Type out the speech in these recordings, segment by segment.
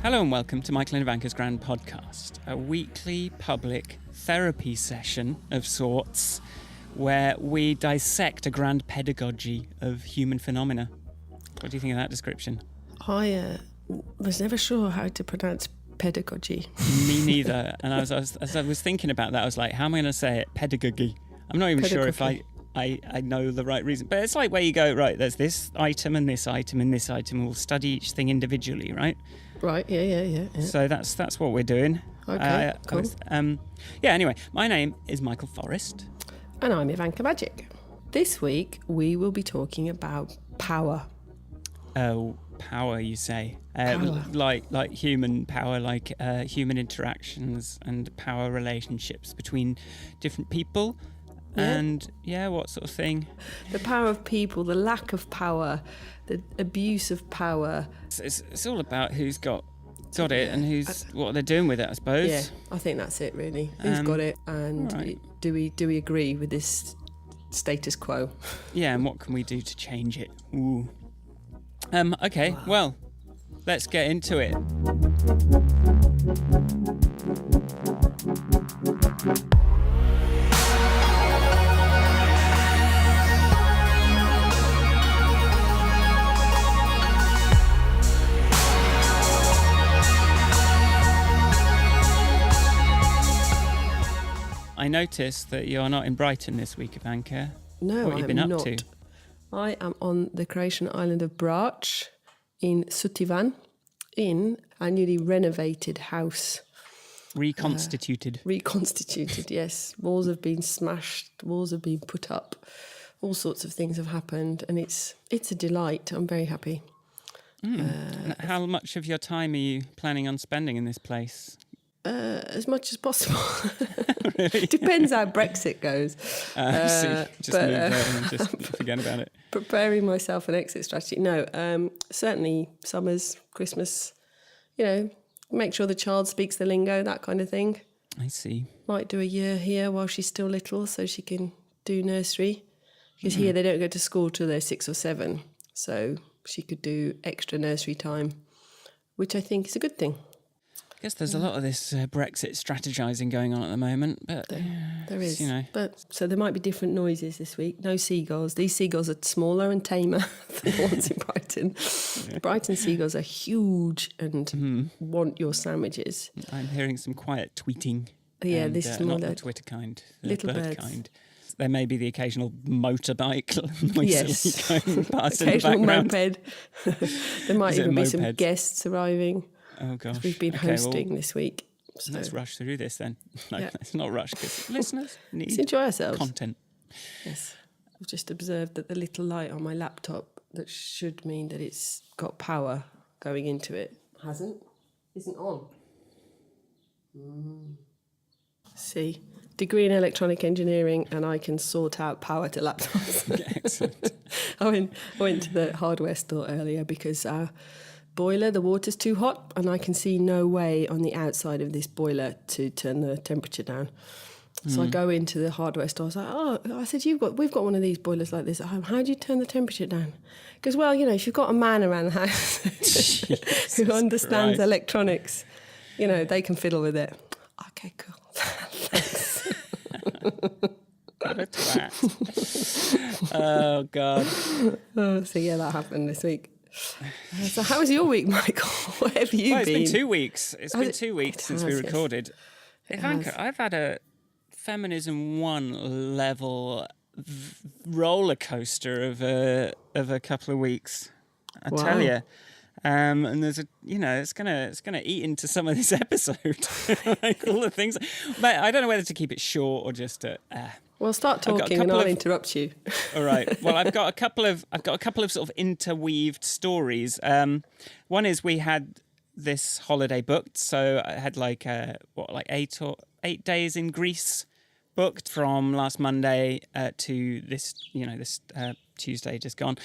Hello and welcome to Michael and Ivanka's Grand Podcast, a weekly public therapy session of sorts where we dissect a grand pedagogy of human phenomena. What do you think of that description? I was never sure how to pronounce pedagogy. Me neither. And as I was thinking about that, I was like, how am I going to say it? Pedagogy. I'm not even sure if I know the right reason. But it's like where you go, right, there's this item and this item and this item. We'll study each thing individually, right? Right, yeah. So that's what we're doing. Okay, cool. Anyway, my name is Michael Forrest. And I'm Ivanka Magic. This week, we will be talking about power. Oh, power, you say? Power. Like human power, like human interactions and power relationships between different people. Yeah. And, what sort of thing? The power of people, the lack of power, the abuse of power. It's all about who's got it and what they're doing with it, I suppose. Yeah, I think that's it, really. Who's got it, and right. do we agree with this status quo? Yeah, and what can we do to change it? Ooh. Okay, well, let's get into it. I noticed that you're not in Brighton this week, Ivanka. No, what have you been up to? I am on the Croatian island of Brač in Sutivan in a newly renovated house. Reconstituted. Reconstituted, yes. Walls have been smashed, walls have been put up, all sorts of things have happened, and it's a delight. I'm very happy. How much of your time are you planning on spending in this place? As much as possible. Really? Depends how Brexit goes. Just move there and just forget about it. Preparing myself an exit strategy. No, certainly summers, Christmas, make sure the child speaks the lingo, that kind of thing. I see. Might do a year here while she's still little so she can do nursery. Because here they don't go to school till they're 6 or 7. So she could do extra nursery time, which I think is a good thing. I guess there's a lot of this Brexit strategising going on at the moment, but there is. But so there might be different noises this week. No seagulls. These seagulls are smaller and tamer than the ones in Brighton. Yeah. Brighton seagulls are huge and want your sandwiches. I'm hearing some quiet tweeting. Yeah, and, this is not more the Twitter kind, the little bird birds. kind. There may be the occasional motorbike noisily going past occasional in the background. moped. There might even be some guests arriving. Oh gosh, we've been hosting this week. So let's rush through this then. No, let's not rush because listeners need let's enjoy ourselves. Content. Yes, I've just observed that the little light on my laptop that should mean that it's got power going into it isn't on. See, degree in electronic engineering, and I can sort out power to laptops. Excellent. I went to the hardware store earlier because boiler, the water's too hot, and I can see no way on the outside of this boiler to turn the temperature down. So I go into the hardware store. I said, we've got one of these boilers like this at home. How do you turn the temperature down? Because, if you've got a man around the house who understands electronics, they can fiddle with it. Okay, cool. Thanks. What a twat. Oh, God. So, that happened this week. So how was your week, Michael? Where have you been? It's been 2 weeks. It's been 2 weeks since we recorded. Ivanka, I've had a Feminism 1 level roller coaster of a couple of weeks. I tell you. And there's it's gonna eat into some of this episode, like all the things. But I don't know whether to keep it short or just Well, start talking and I'll interrupt you. All right. Well, I've got a couple of sort of interweaved stories. One is we had this holiday booked, so I had 8 days in Greece booked from last Monday to this Tuesday just gone.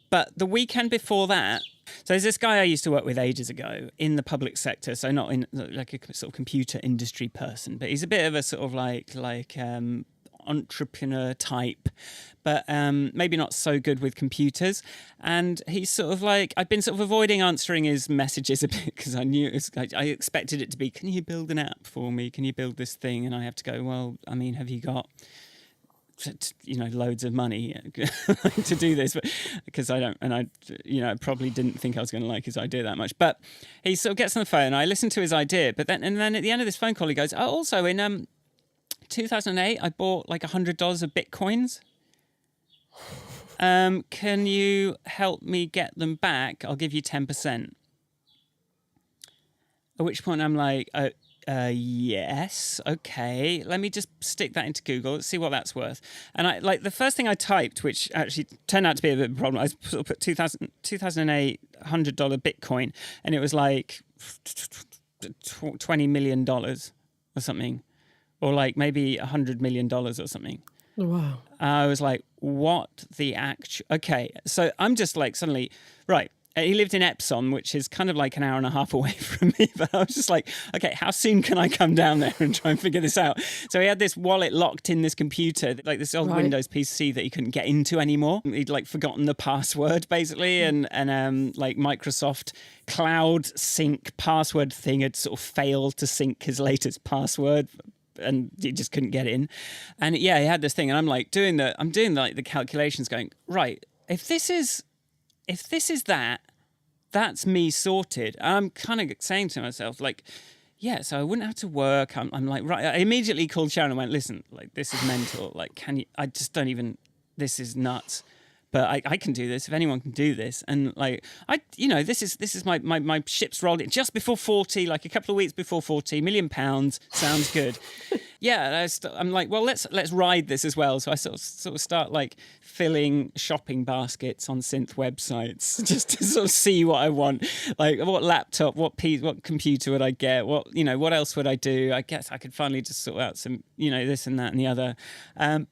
But the weekend before that, so there's this guy I used to work with ages ago in the public sector, so not in like a sort of computer industry person, but he's a bit of a sort of like entrepreneur type, but maybe not so good with computers. And he's sort of like, I've been sort of avoiding answering his messages a bit because I knew I expected it to be, can you build an app for me? Can you build this thing? And I have to go, well, I mean, have you got loads of money to do this? But because I don't, and I probably didn't think I was going to like his idea that much. But he sort of gets on the phone. I listen to his idea, but then at the end of this phone call, he goes, "Oh, also in 2008, I bought like $100 of bitcoins. Can you help me get them back? I'll give you 10%." At which point I'm like, yes, okay. Let me just stick that into Google. Let's see what that's worth. And I the first thing I typed, which actually turned out to be a bit of a problem, I sort of put 2008 $100 Bitcoin, and it was like $20 million or something, or like maybe $100 million or something. Wow. I was like, what the actual... Okay, so I'm just like suddenly, right. He lived in Epsom, which is kind of like an hour and a half away from me. But I was just like, okay, how soon can I come down there and try and figure this out? So he had this wallet locked in this computer, like this old Windows PC that he couldn't get into anymore. He'd like forgotten the password basically, and like Microsoft Cloud Sync password thing had sort of failed to sync his latest password, and he just couldn't get in. And yeah, he had this thing, and I'm doing the calculations, going, right, if this is that, that's me sorted. I'm kind of saying to myself, like, yeah, so I wouldn't have to work. I'm like, right. I immediately called Sharon and went, listen, like, this is mental. Like, I just don't even, this is nuts. But I can do this if anyone can do this. And like, this is my ship's rolled in just before 40, like a couple of weeks before 40, £1 million. Sounds good. Yeah, I'm like, well, let's ride this as well. So I sort of start like filling shopping baskets on synth websites just to sort of see what I want. Like, what laptop, what computer would I get? What else would I do? I guess I could finally just sort out some, this and that and the other.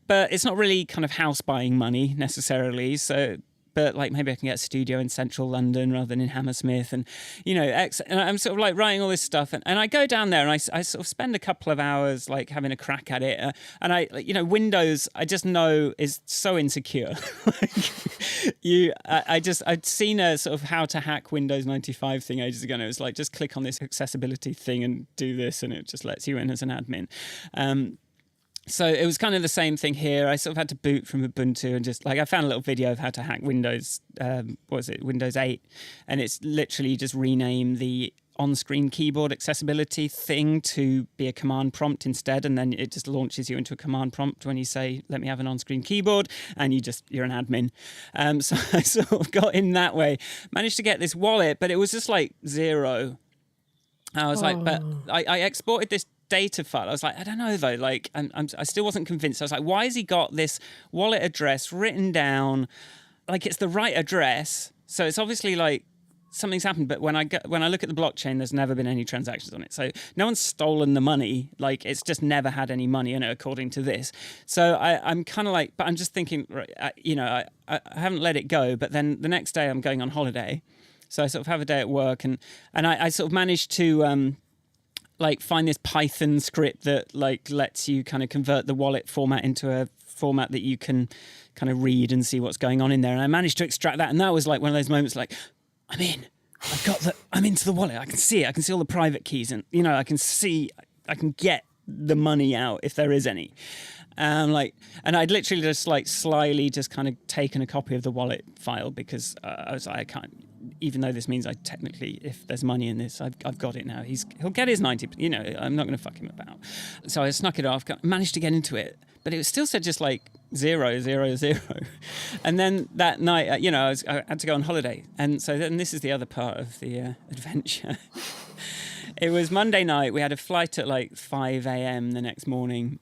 But it's not really kind of house buying money necessarily. So, but like maybe I can get a studio in central London rather than in Hammersmith, and and I'm sort of like writing all this stuff, and I go down there and I sort of spend a couple of hours like having a crack at it, and I Windows I just know is so insecure. I'd seen a sort of how to hack Windows 95 thing ages ago, and it was like, just click on this accessibility thing and do this, and it just lets you in as an admin. So it was kind of the same thing here. I sort of had to boot from Ubuntu, and just like I found a little video of how to hack Windows, Windows 8, and it's literally just rename the on-screen keyboard accessibility thing to be a command prompt instead, and then it just launches you into a command prompt when you say, let me have an on-screen keyboard, and you're an admin. So I sort of got in that way, managed to get this wallet, but it was just like zero. I was like, but I exported this data file. I was like, I don't know though. Like, I still wasn't convinced. I was like, why has he got this wallet address written down? Like, it's the right address. So it's obviously like something's happened. But when I look at the blockchain, there's never been any transactions on it. So no one's stolen the money. Like, it's just never had any money in it, according to this. So I'm kind of like, but I'm just thinking, right, I haven't let it go. But then the next day I'm going on holiday. So I sort of have a day at work, and I sort of managed to like find this Python script that like lets you kind of convert the wallet format into a format that you can kind of read and see what's going on in there. And I managed to extract that, and that was like one of those moments like, I'm in. I'm into the wallet. I can see it. I can see all the private keys, and I can get the money out if there is any. And I'd literally just like slyly just kind of taken a copy of the wallet file, because I was like, I can't, even though this means I technically, if there's money in this, I've got it now. He'll get his 90, I'm not going to fuck him about. So I snuck it off, managed to get into it, but it still said just like 0, 0, 0. And then that night, I had to go on holiday. And so then this is the other part of the adventure. It was Monday night. We had a flight at like 5 a.m. the next morning.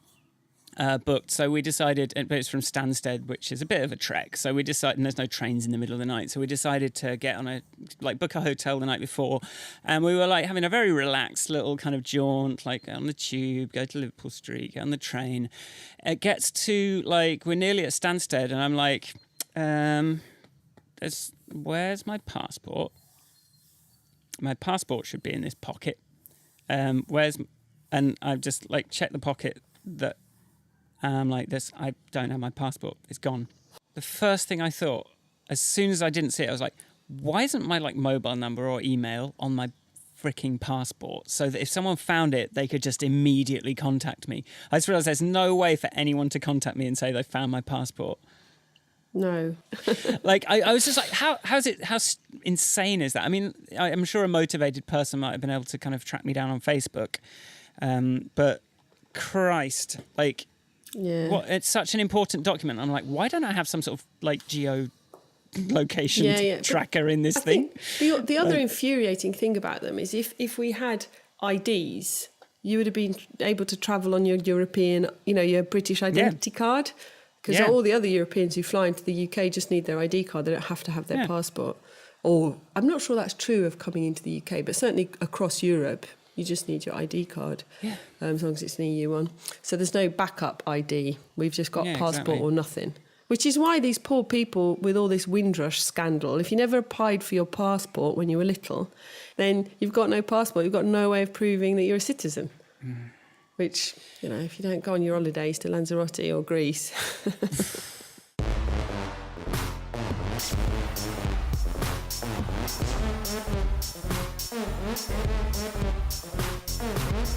Booked, so we decided, but it's from Stansted, which is a bit of a trek. So we decided, and there's no trains in the middle of the night. So we decided to get on book a hotel the night before, and we were like having a very relaxed little kind of jaunt, like on the tube, go to Liverpool Street, get on the train. It gets to like we're nearly at Stansted, and I'm like, where's my passport? My passport should be in this pocket. And I've just like checked the pocket that And I'm like, I don't have my passport. It's gone. The first thing I thought, as soon as I didn't see it, I was like, why isn't my like mobile number or email on my freaking passport so that if someone found it, they could just immediately contact me? I just realised there's no way for anyone to contact me and say they found my passport. No. Like, I was just like, how insane is that? I mean, I'm sure a motivated person might have been able to kind of track me down on Facebook. But Christ, like, Yeah. what? It's such an important document. I'm like, why don't I have some sort of like location tracker in this thing? The other infuriating thing about them is if we had IDs, you would have been able to travel on your European, your British identity card. Because all the other Europeans who fly into the UK just need their ID card. They don't have to have their passport. Or I'm not sure that's true of coming into the UK, but certainly across Europe, you just need your ID card, as long as it's an EU one. So there's no backup ID. We've just got passport or nothing. Which is why these poor people with all this Windrush scandal, if you never applied for your passport when you were little, then you've got no passport. You've got no way of proving that you're a citizen. Which, if you don't go on your holidays to Lanzarote or Greece.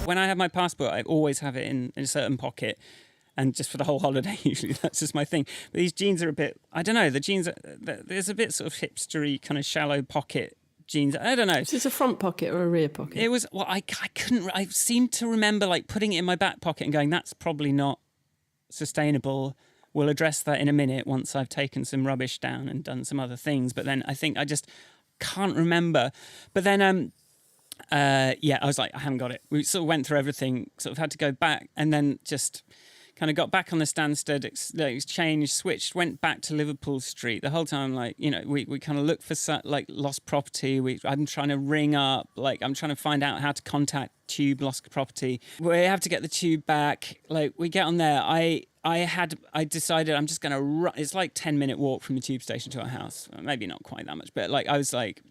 When I have my passport, I always have it in a certain pocket. And just for the whole holiday, usually that's just my thing. But these jeans are a bit, I don't know, the jeans, there's a bit sort of hipstery, kind of shallow pocket jeans. I don't know. Is this a front pocket or a rear pocket? It was, I couldn't, I seemed to remember like putting it in my back pocket and going, that's probably not sustainable. We'll address that in a minute once I've taken some rubbish down and done some other things. But then I think I just can't remember. But then, I was like, I haven't got it. We sort of went through everything, sort of had to go back and then just kind of got back on the Stansted, exchanged, switched, went back to Liverpool Street. The whole time, like, we kind of looked for like lost property. I'm trying to ring up, like I'm trying to find out how to contact Tube lost property. We have to get the Tube back. Like we get on there. I decided I'm just going to run. It's like 10-minute walk from the Tube station to our house. Maybe not quite that much, but like I was like,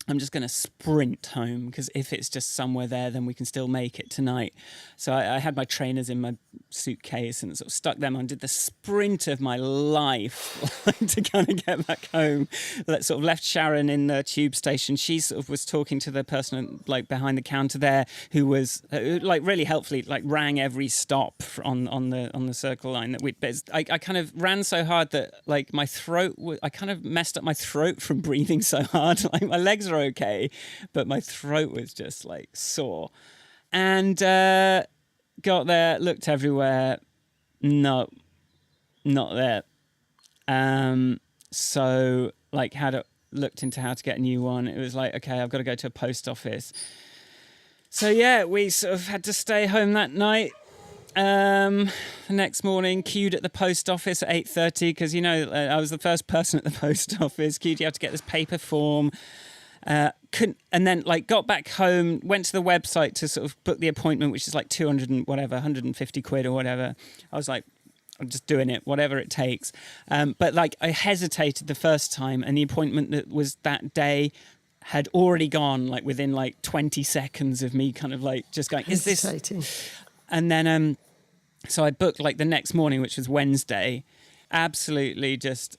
I'm just going to sprint home because if it's just somewhere there, then we can still make it tonight. So I had my trainers in my suitcase and sort of stuck them on, did the sprint of my life to kind of get back home. Sort of left Sharon in the Tube station. She sort of was talking to the person like behind the counter there who was like really helpfully like rang every stop on the Circle line that we'd. I kind of ran so hard that like my throat, I kind of messed up my throat from breathing so hard. Like my legs are okay, but my throat was just like sore. And got there, looked everywhere. No, not there. So like looked into how to get a new one. It was like, okay, I've got to go to a post office. So yeah, we sort of had to stay home that night. The next morning, queued at the post office at 8:30 because I was the first person at the post office. Queued, you have to get this paper form. And then like got back home, went to the website to sort of book the appointment, which is like 200 and whatever, 150 quid or whatever. I was like, I'm just doing it, whatever it takes. But like I hesitated the first time, and the appointment that was that day had already gone like within like 20 seconds of me kind of like just going, is this? And then so I booked like the next morning, which was Wednesday, absolutely just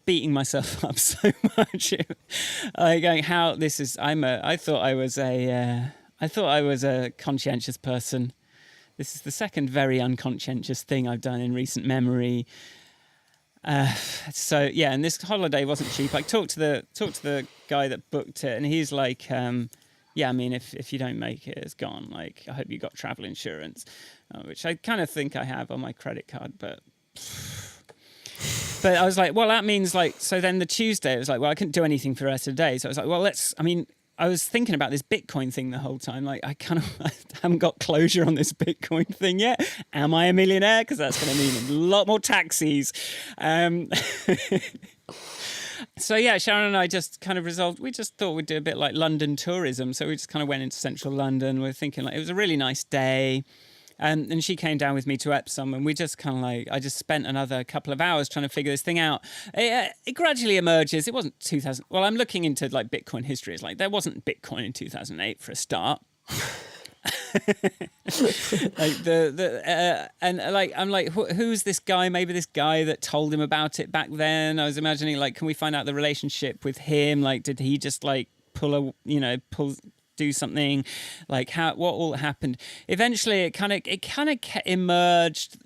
beating myself up so much. Like going, how this is, I thought I was a conscientious person. This is the second very unconscientious thing I've done in recent memory. So yeah, and this holiday wasn't cheap. I talked to the guy that booked it, and he's like, yeah, I mean, if you don't make it, it's gone. Like, I hope you got travel insurance, which I kind of think I have on my credit card, but I was like, well, that means like, so then the Tuesday, it was like, well, I couldn't do anything for the rest of the day. So I was like, well, I was thinking about this Bitcoin thing the whole time. Like, I haven't got closure on this Bitcoin thing yet. Am I a millionaire? Because that's going to mean a lot more taxis. So yeah, Sharon and I just kind of resolved, we just thought we'd do a bit like London tourism. So we just kind of went into central London. We're thinking like, it was a really nice day. And she came down with me to Epsom, and we just kind of like, I just spent another couple of hours trying to figure this thing out. It gradually emerges. It wasn't 2000. Well, I'm looking into like Bitcoin history. It's like there wasn't Bitcoin in 2008 for a start. Like and like I'm like, who's this guy? Maybe this guy that told him about it back then. I was imagining, like, can we find out the relationship with him? Like, did he just like do something? Like, what all happened? Eventually, it kind of emerged.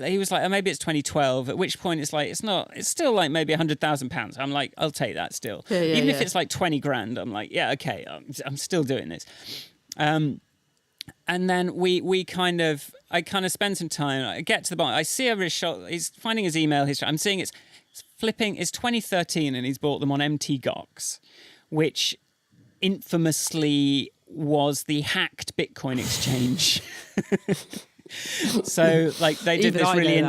He was like, oh, maybe it's 2012. At which point it's like, it's still like maybe £100,000. I'm like, I'll take that still. Even if it's like 20 grand, I'm like, yeah, okay, I'm still doing this. And then I kind of spend some time. I get to the bottom. I see over his shoulder. He's finding his email history. I'm seeing it's flipping. It's 2013, and he's bought them on MT Gox, which infamously was the hacked Bitcoin exchange. So, like, they did Even this really.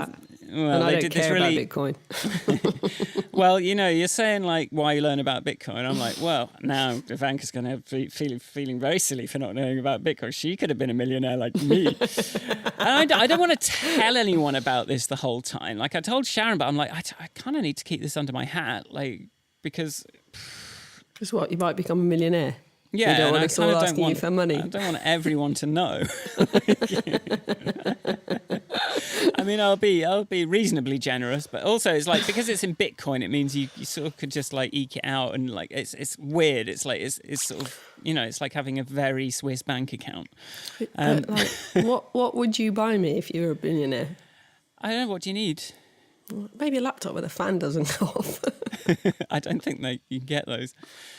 Well, they did this really. About Bitcoin. Well, you're saying like why you learn about Bitcoin. I'm like, well, now Ivanka's going to be feeling very silly for not knowing about Bitcoin. She could have been a millionaire like me. And I don't want to tell anyone about this the whole time. Like, I told Sharon, but I'm like, I kind of need to keep this under my hat, like, because. Because what, you might become a millionaire. Yeah, you don't want us all asking you for money. I don't want everyone to know. I mean, I'll be reasonably generous, but also it's like, because it's in Bitcoin, it means you sort of could just like eke it out, and like it's weird. It's like it's sort of, it's like having a very Swiss bank account. Like, what would you buy me if you were a billionaire? I don't know. What do you need? Maybe a laptop where the fan doesn't go off. I don't think you can get those.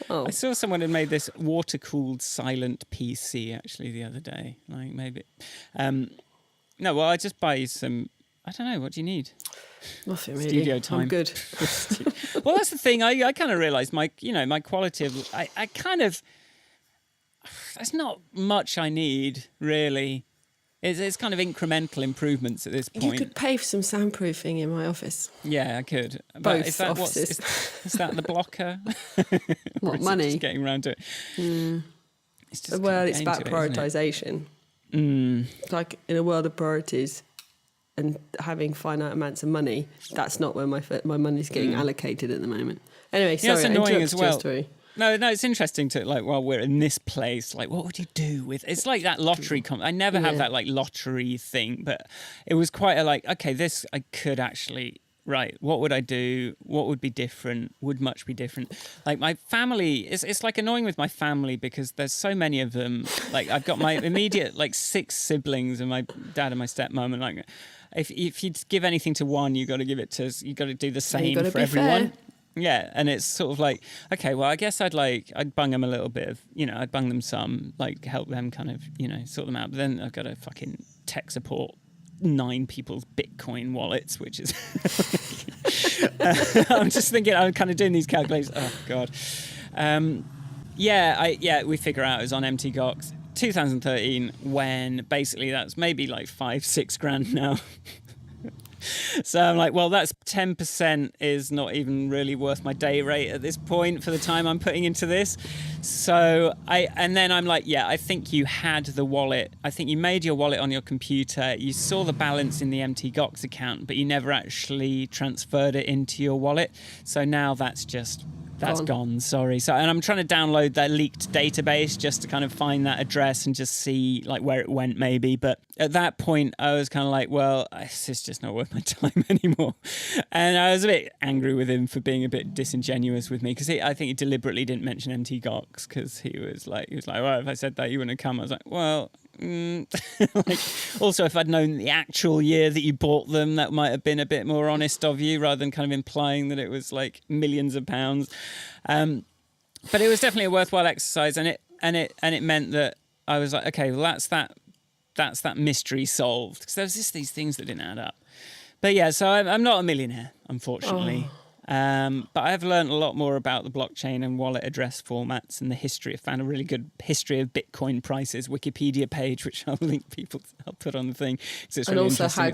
Oh. I saw someone had made this water-cooled silent PC actually the other day. Like, maybe. No, well, I just buy you some. I don't know. What do you need? Nothing really. Studio time. I'm good. Well, that's the thing. I kind of realised my quality of. I kind of. There's not much I need really. It's kind of incremental improvements at this point. You could pay for some soundproofing in my office. Yeah, I could. But Both is that offices. Is that the blocker? What, money? Just getting around to it. It's just it's about prioritisation. Like, in a world of priorities and having finite amounts of money, that's not where my money's getting allocated at the moment. Anyway, sorry, it's annoying as well. Story. No, it's interesting to, like, while we're in this place, like, what would you do with... It's like that lottery... I never have that, like, lottery thing, but it was quite a, like, okay, this I could actually... Right, what would I do? What would be different? Would much be different? Like, my family... It's like annoying with my family because there's so many of them. Like, I've got my immediate, like, 6 siblings and my dad and my stepmom, and, like, if you'd give anything to one, you got to do the same for everyone. Fair. Yeah, and it's sort of like, okay, well, I guess I'd bung them a little bit of, I'd bung them some, like, help them kind of, sort them out. But then I've got to fucking tech support 9 people's Bitcoin wallets, which is... I'm just thinking, I'm kind of doing these calculations. Oh, God. We figure out it was on MT Gox 2013, when basically that's maybe like 5-6 grand now. So I'm like, well, that's 10% is not even really worth my day rate at this point for the time I'm putting into this. So then I'm like, I think you had the wallet. I think you made your wallet on your computer. You saw the balance in the MT Gox account, but you never actually transferred it into your wallet. So now that's gone. Sorry. So, and I'm trying to download that leaked database just to kind of find that address and just see like where it went maybe. But at that point I was kind of like, well, this is just not worth my time anymore. And I was a bit angry with him for being a bit disingenuous with me, because I think he deliberately didn't mention MT Gox, because he was like, well, if I said that you wouldn't have come. I was like, well, like, also, if I'd known the actual year that you bought them, that might have been a bit more honest of you, rather than kind of implying that it was like millions of pounds. But it was definitely a worthwhile exercise, and it meant that I was like, okay, well, that's that mystery solved, because there was just these things that didn't add up. But yeah, so I'm not a millionaire, unfortunately. But I've learned a lot more about the blockchain and wallet address formats and the history. I found a really good history of Bitcoin prices Wikipedia page, which I'll link people. I'll put on the thing. It's and really also how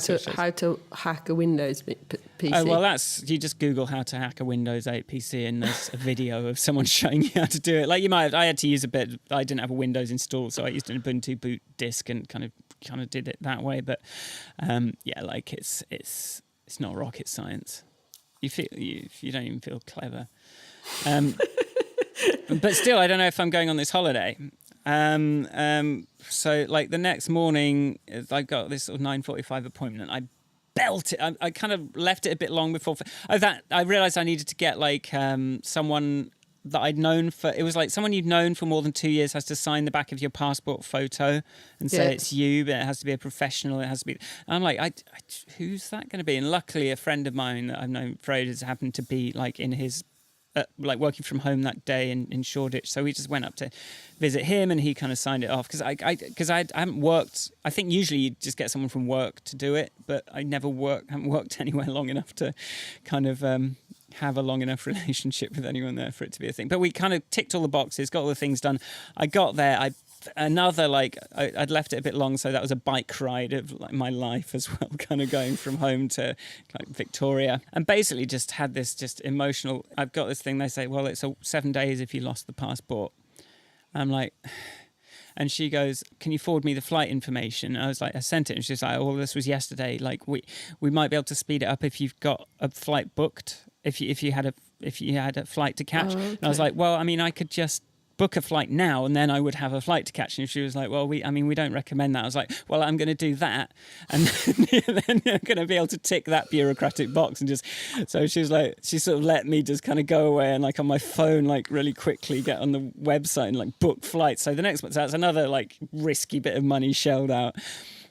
to hack a Windows PC. Oh, well, you just Google how to hack a Windows 8 PC, and there's a video of someone showing you how to do it. Like, I had to use a bit. I didn't have a Windows installed, so I used an Ubuntu boot disk and kind of did it that way. But like it's not rocket science. You don't even feel clever. But still, I don't know if I'm going on this holiday. So like the next morning, I got this sort of 9:45 appointment. I belt it. I kind of left it a bit long before that. I realized I needed to get like someone that I'd known for. It was like someone you'd known for more than 2 years has to sign the back of your passport photo and say it's you, but it has to be a professional. It has to be. And I'm like, who's that going to be? And luckily, a friend of mine that I've known for ages happened to be like in his. Like working from home that day in Shoreditch, so we just went up to visit him, and he kind of signed it off because I haven't worked. I think usually you just get someone from work to do it, but I haven't worked anywhere long enough to kind of have a long enough relationship with anyone there for it to be a thing. But we kind of ticked all the boxes, got all the things done. I got there. I'd left it a bit long, so that was a bike ride of like my life as well, kind of going from home to like Victoria, and basically just had this just emotional. I've got this thing. They say, well, it's 7 days if you lost the passport. I'm like, and she goes, can you forward me the flight information? I was like, I sent it, and she's like, oh, well, this was yesterday. Like we might be able to speed it up if you've got a flight booked. If you had a flight to catch. Oh, okay. And I was like, well, I mean, I could just book a flight now and then I would have a flight to catch. And she was like, well, we don't recommend that. I was like, well, I'm going to do that, and then I'm going to be able to tick that bureaucratic box. And just, so she was like, she sort of let me just kind of go away and like on my phone, like really quickly get on the website and like book flights. So the next one, so that's another like risky bit of money shelled out.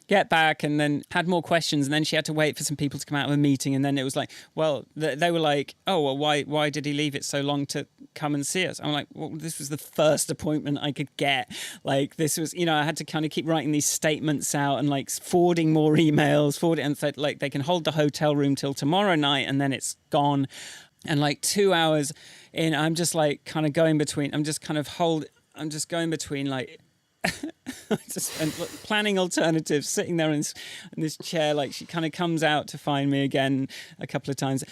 Get back, and then had more questions, and then she had to wait for some people to come out of a meeting, and then it was like, well, they were like, oh, well, why did he leave it so long to come and see us? I'm like, well, this was the first appointment I could get. Like, this was, I had to kind of keep writing these statements out and like forwarding more emails, and said like they can hold the hotel room till tomorrow night, and then it's gone. And like 2 hours in, I'm just like kind of going between, I'm just going between like. And planning alternatives, sitting there in this chair, like she kind of comes out to find me again a couple of times.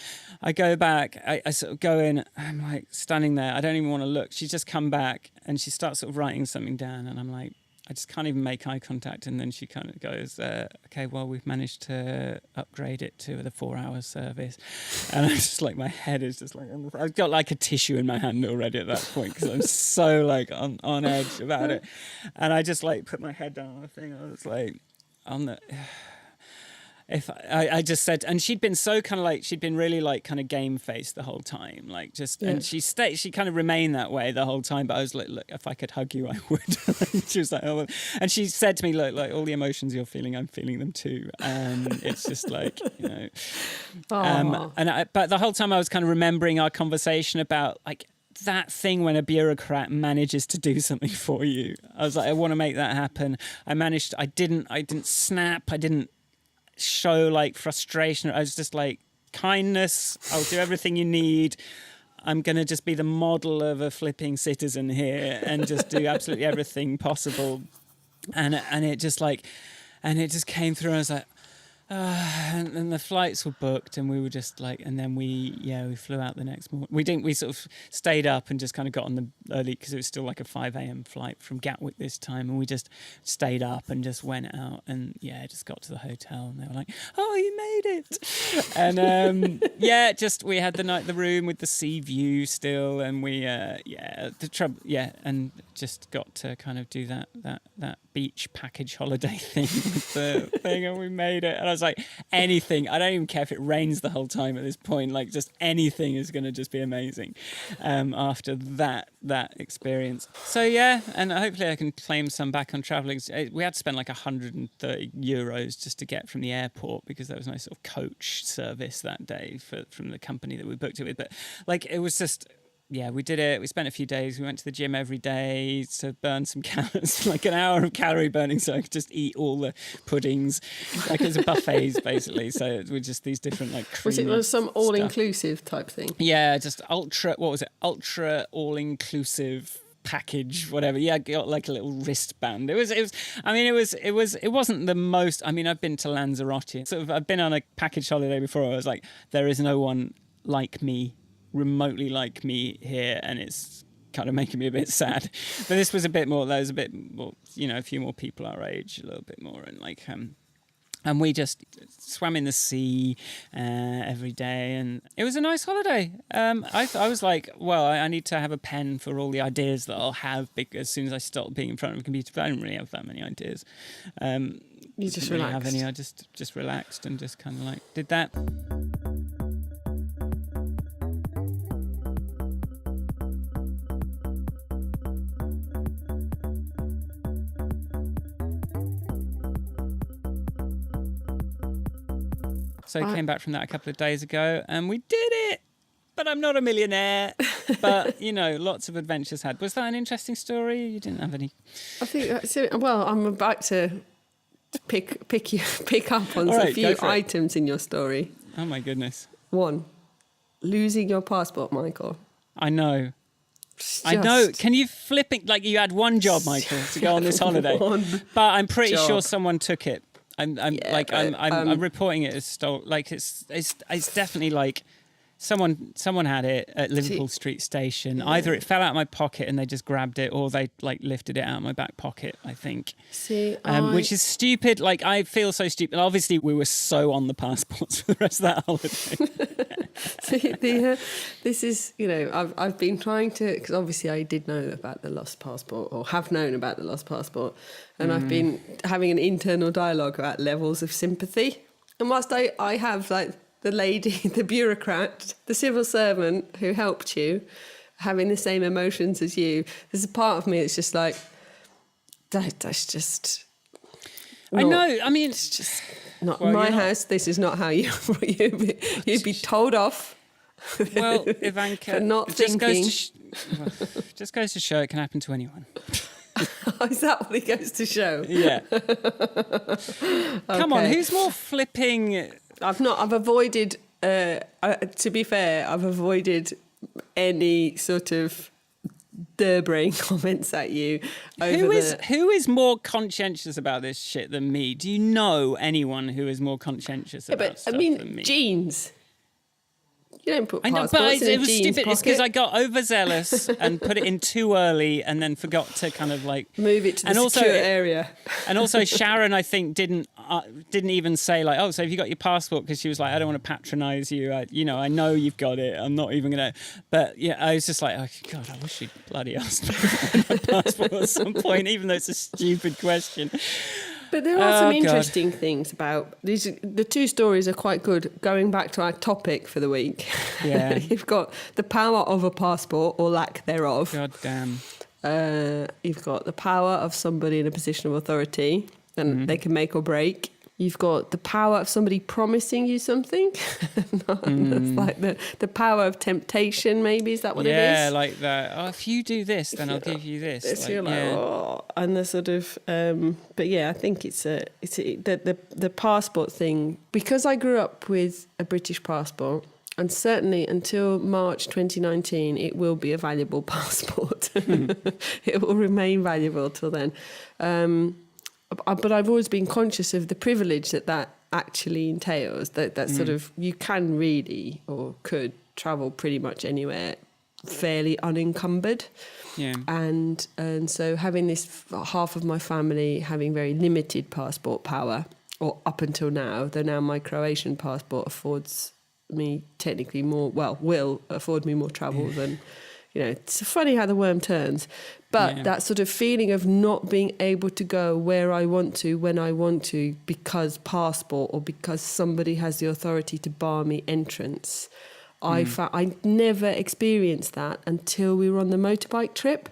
I go back, I sort of go in, I'm like standing there, I don't even want to look. She's just come back and she starts sort of writing something down, and I'm like, I just can't even make eye contact. And then she kind of goes, okay, well, we've managed to upgrade it to the 4-hour service. And I'm just like, my head is just like, I've got like a tissue in my hand already at that point because I'm so like on edge about it. And I just like put my head down on the thing. I was like, if I just said, and she'd been so kind of like, she'd been really like kind of game faced the whole time, like just, and she kind of remained that way the whole time. But I was like, look, if I could hug you, I would. She was like, oh, and she said to me, look, like all the emotions you're feeling, I'm feeling them too. It's just like, but the whole time I was kind of remembering our conversation about like, that thing when a bureaucrat manages to do something for you. I was like, I want to make that happen. I didn't snap. I didn't show like frustration. I was just like, kindness, I'll do everything you need. I'm going to just be the model of a flipping citizen here and just do absolutely everything possible. And it just like, and it just came through. And I was like, and the flights were booked, and we were just like, and then we flew out the next morning. We sort of stayed up and just kind of got on the early, because it was still like a 5 a.m. flight from Gatwick this time, and we just stayed up and just went out and just got to the hotel, and they were like, oh, you made it. And we had the room with the sea view still, and we and just got to kind of do that beach package holiday thing with the thing, and we made it. And I was like, anything, I don't even care if it rains the whole time at this point, like just anything is going to just be amazing after that experience. So and hopefully I can claim some back on travelling. We had to spend like 130 euros just to get from the airport, because there was no sort of coach service that day from the company that we booked it with. But like, it was just, we did it. We spent a few days. We went to the gym every day to burn some calories, like an hour of calorie burning, so I could just eat all the puddings. Like, it was a buffets, basically. So it was just these different, like, was it some all-inclusive type thing? Yeah, just ultra all-inclusive package, whatever. I got like a little wristband. It wasn't the most. I mean, I've been to Lanzarote. I've been on a package holiday before. I was like, there is no one like me, remotely like me here, and it's kind of making me a bit sad. But this was a bit more, there was a bit more, a few more people our age, a little bit more, and like And we just swam in the sea every day, and it was a nice holiday. I was like, well, I need to have a pen for all the ideas that I'll have because as soon as I stop being in front of a computer, but I don't really have that many ideas. You just really relaxed. have any? I just relaxed and just kind of like did that. So I came back from that a couple of days ago and we did it. But I'm not a millionaire. But, lots of adventures had. Was that an interesting story? You didn't have any? I think, well, I'm about to pick up on a few items in your story. Oh, my goodness. 1, losing your passport, Michael. I know. I know. Can you flip it? Like you had one job, Michael, to go on this holiday. But I'm pretty sure someone took it. I'm reporting it as stolen. Like it's definitely like someone had it at Liverpool Street Station. Yeah. Either it fell out of my pocket and they just grabbed it, or they like lifted it out of my back pocket. I think. Which is stupid. Like I feel so stupid. Obviously, we were so on the passports for the rest of that holiday. This is, I've been trying to, because obviously I did know about the lost passport, or have known about the lost passport, and I've been having an internal dialogue about levels of sympathy. And whilst I have like the lady, the bureaucrat, the civil servant who helped you, having the same emotions as you, there's a part of me that's just like, that's just... I know, I mean... It's just not my house. This is not how you'd be told off. Well, Ivanka, for not thinking. Just goes to show it can happen to anyone. Is that what it goes to show? Yeah. Come on, who's more flipping... I've avoided, to be fair, I've avoided any sort of derbrain comments at you. Who is more conscientious about this shit than me? Do you know anyone who is more conscientious about stuff than me? Jeans. You don't put passports but it in was a jeans stupid. pocket. It's because I got overzealous and put it in too early, and then forgot to kind of like move it to the secure area. And also, Sharon, I think, didn't even say like, "Oh, so have you got your passport?" Because she was like, "I don't want to patronise you. I know you've got it. I'm not even gonna." But yeah, I was just like, "Oh God, I wish she'd bloody asked me for my passport at some point, even though it's a stupid question." But there are some interesting things about these. The two stories are quite good. Going back to our topic for the week, yeah, you've got the power of a passport or lack thereof. God damn. You've got the power of somebody in a position of authority, and they can make or break. You've got the power of somebody promising you something. That's like the power of temptation, maybe. Is that what it is? Yeah, like that. Oh, if you do this, then I'll give you this. And the sort of, but yeah, I think it's the passport thing. Because I grew up with a British passport, and certainly until March 2019, it will be a valuable passport. It will remain valuable till then. But I've always been conscious of the privilege that actually entails, that sort of, you can really, or could, travel pretty much anywhere fairly unencumbered. Yeah. And so having this, half of my family having very limited passport power, or up until now, though now my Croatian passport affords me technically more, will afford me more travel than... it's funny how the worm turns. But that sort of feeling of not being able to go where I want to, when I want to, because passport or because somebody has the authority to bar me entrance. I never experienced that until we were on the motorbike trip.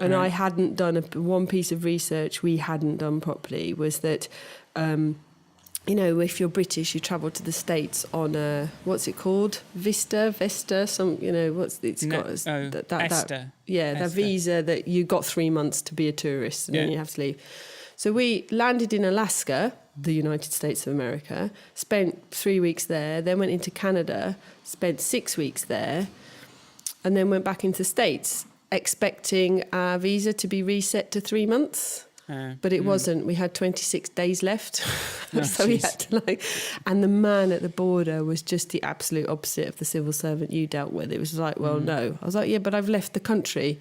And I hadn't done one piece of research we hadn't done properly, was that... if you're British, you travel to the States on a, what's it called? Vesta, that visa that you got 3 months to be a tourist and then you have to leave. So we landed in Alaska, the United States of America, spent 3 weeks there, then went into Canada, spent 6 weeks there, and then went back into the States, expecting our visa to be reset to 3 months. But it wasn't. We had 26 days left. We had to and the man at the border was just the absolute opposite of the civil servant you dealt with. It was like, well, no. I was like, yeah, but I've left the country.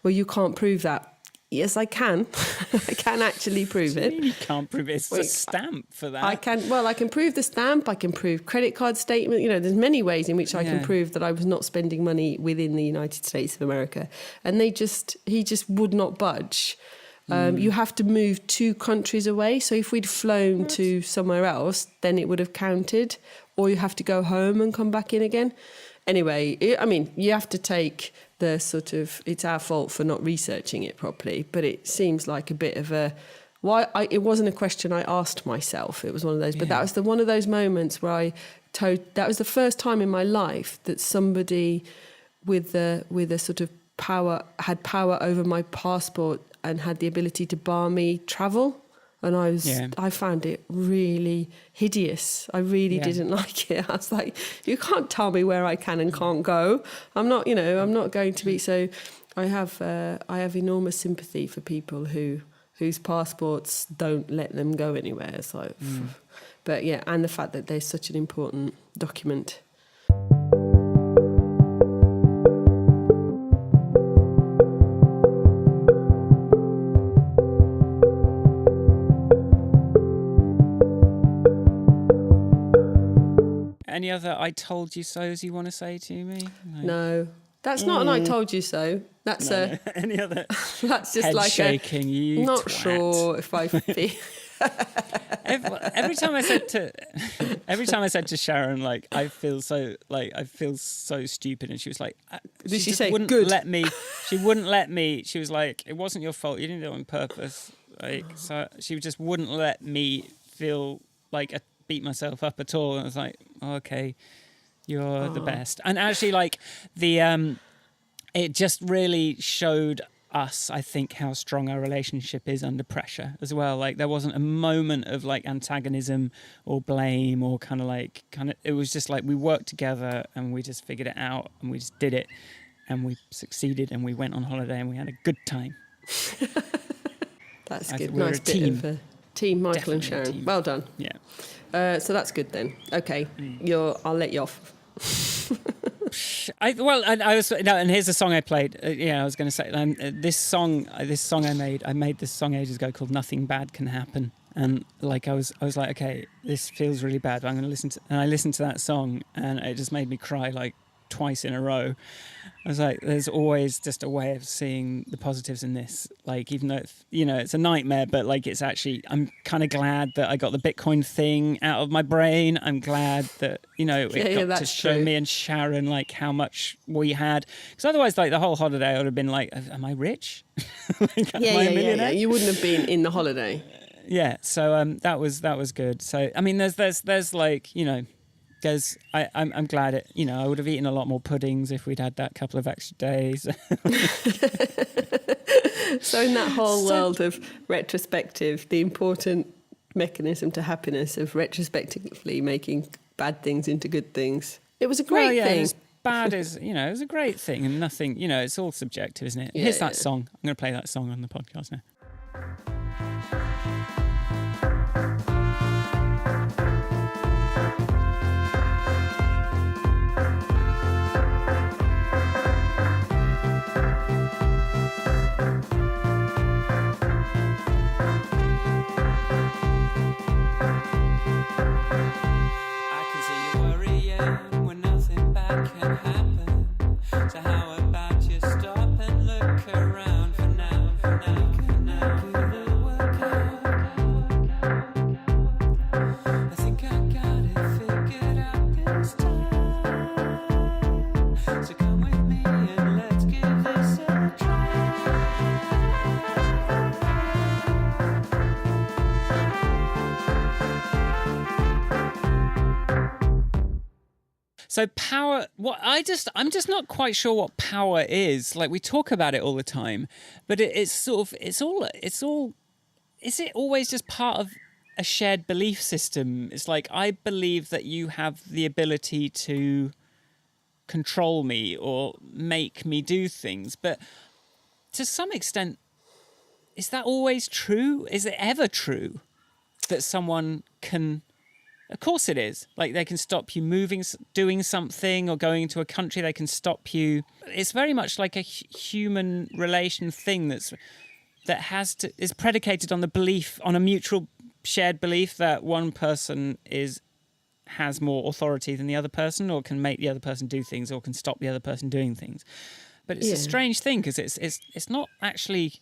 Well, you can't prove that. Yes, I can. I can actually prove it. You can't prove it. It's a stamp for that. I can prove the stamp. I can prove credit card statement. You know, there's many ways in which I can prove that I was not spending money within the United States of America. And he just would not budge. You have to move 2 countries away. So if we'd flown to somewhere else, then it would have counted. Or you have to go home and come back in again. Anyway, you have to take the sort of, it's our fault for not researching it properly, but it seems like a bit of a, it wasn't a question I asked myself. It was one of those, but that was one of those moments where that was the first time in my life that somebody with a sort of had power over my passport and had the ability to bar me travel. And I found it really hideous. I really didn't like it. I was like, you can't tell me where I can and can't go. I'm not going to be. So I have enormous sympathy for people whose passports don't let them go anywhere. So, but yeah, and the fact that they're such an important document. Any other I told you so's you want to say to me? No. That's not an I told you so. That's any other. That's just head like shaking. You not twat. Sure if I feel. every time I said to Sharon, like I feel so stupid, and she was like, Did she just say wouldn't good? let me? She wouldn't let me. She was like, it wasn't your fault. You didn't do it on purpose. Like, so she just wouldn't let me feel like beat myself up at all. And I was like, okay, you're the best. And actually, like it just really showed us, I think, how strong our relationship is under pressure as well. Like there wasn't a moment of like antagonism or blame or kind of it was just like we worked together and we just figured it out and we just did it and we succeeded and we went on holiday and we had a good time. That's good. Nice bit of a team, Michael and Sharon. Well done. Yeah. So that's good then. Okay, I'll let you off. And here's the song I played. I was going to say this song I made this song ages ago called "Nothing Bad Can Happen," and like I was like, okay, this feels really bad, but I'm going to listen to. And I listened to that song, and it just made me cry like twice in a row. I was like, there's always just a way of seeing the positives in this. Like, even though it's a nightmare, but like it's actually, I'm kind of glad that I got the Bitcoin thing out of my brain. I'm glad that it got to show me and Sharon like how much we had. Because otherwise, like the whole holiday, I would have been like, am I rich? Am I a millionaire? You wouldn't have been in the holiday. Yeah. So that was good. So I mean, there's like because I'm glad I would have eaten a lot more puddings if we'd had that couple of extra days. So in that whole world of retrospective, the important mechanism to happiness of retrospectively making bad things into good things, it was a great thing. As bad as, it was a great thing and nothing, it's all subjective, isn't it? Yeah, Here's that song. I'm going to play that song on the podcast now. So power, I'm just not quite sure what power is. Like we talk about it all the time, but is it always just part of a shared belief system? It's like, I believe that you have the ability to control me or make me do things. But to some extent, is that always true? Is it ever true that someone can... Of course it is. Like they can stop you moving, doing something or going to a country, they can stop you. It's very much like a human relation thing that's that is predicated on the belief, on a mutual shared belief that one person has more authority than the other person, or can make the other person do things, or can stop the other person doing things. But it's a strange thing, because it's not actually,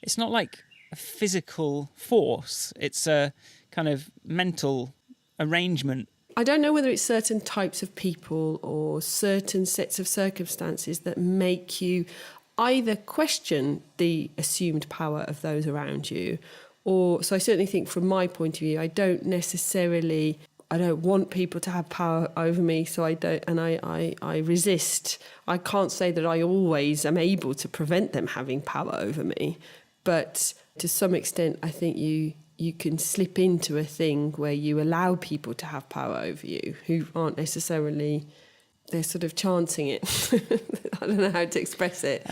it's not like a physical force. It's a kind of mental arrangement. I don't know whether it's certain types of people or certain sets of circumstances that make you either question the assumed power of those around you, or, so I certainly think from my point of view, I don't want people to have power over me, so I don't, and I resist. I can't say that I always am able to prevent them having power over me, but to some extent I think you can slip into a thing where you allow people to have power over you who aren't necessarily, they're sort of chancing it. I don't know how to express it,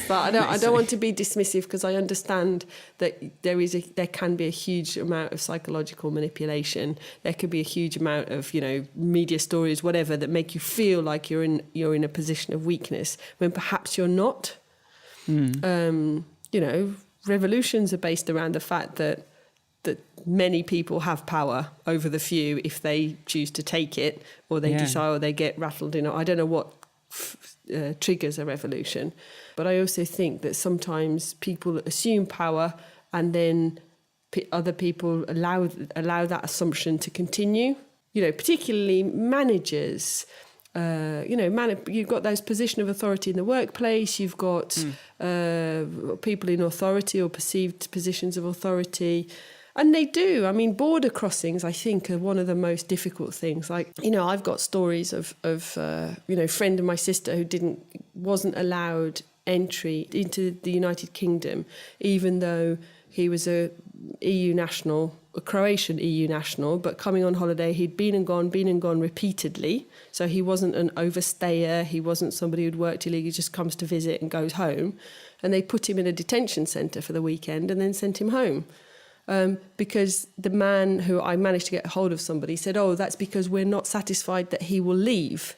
but I don't want to be dismissive, because I understand that there can be a huge amount of psychological manipulation. There could be a huge amount of, media stories, whatever, that make you feel like you're in a position of weakness when perhaps you're not. Revolutions are based around the fact that many people have power over the few if they choose to take it, or they decide, or they get rattled in. I don't know what triggers a revolution, but I also think that sometimes people assume power, and then other people allow that assumption to continue. Particularly managers. You've got those position of authority in the workplace. You've got people in authority or perceived positions of authority. And they do. I mean, border crossings, I think, are one of the most difficult things. Like, I've got stories of a friend of my sister who wasn't allowed entry into the United Kingdom, even though he was a Croatian EU national, but coming on holiday, he'd been and gone repeatedly. So he wasn't an overstayer. He wasn't somebody who'd worked illegally, just comes to visit and goes home. And they put him in a detention centre for the weekend and then sent him home. Because the man who I managed to get hold of, somebody said, "Oh, that's because we're not satisfied that he will leave."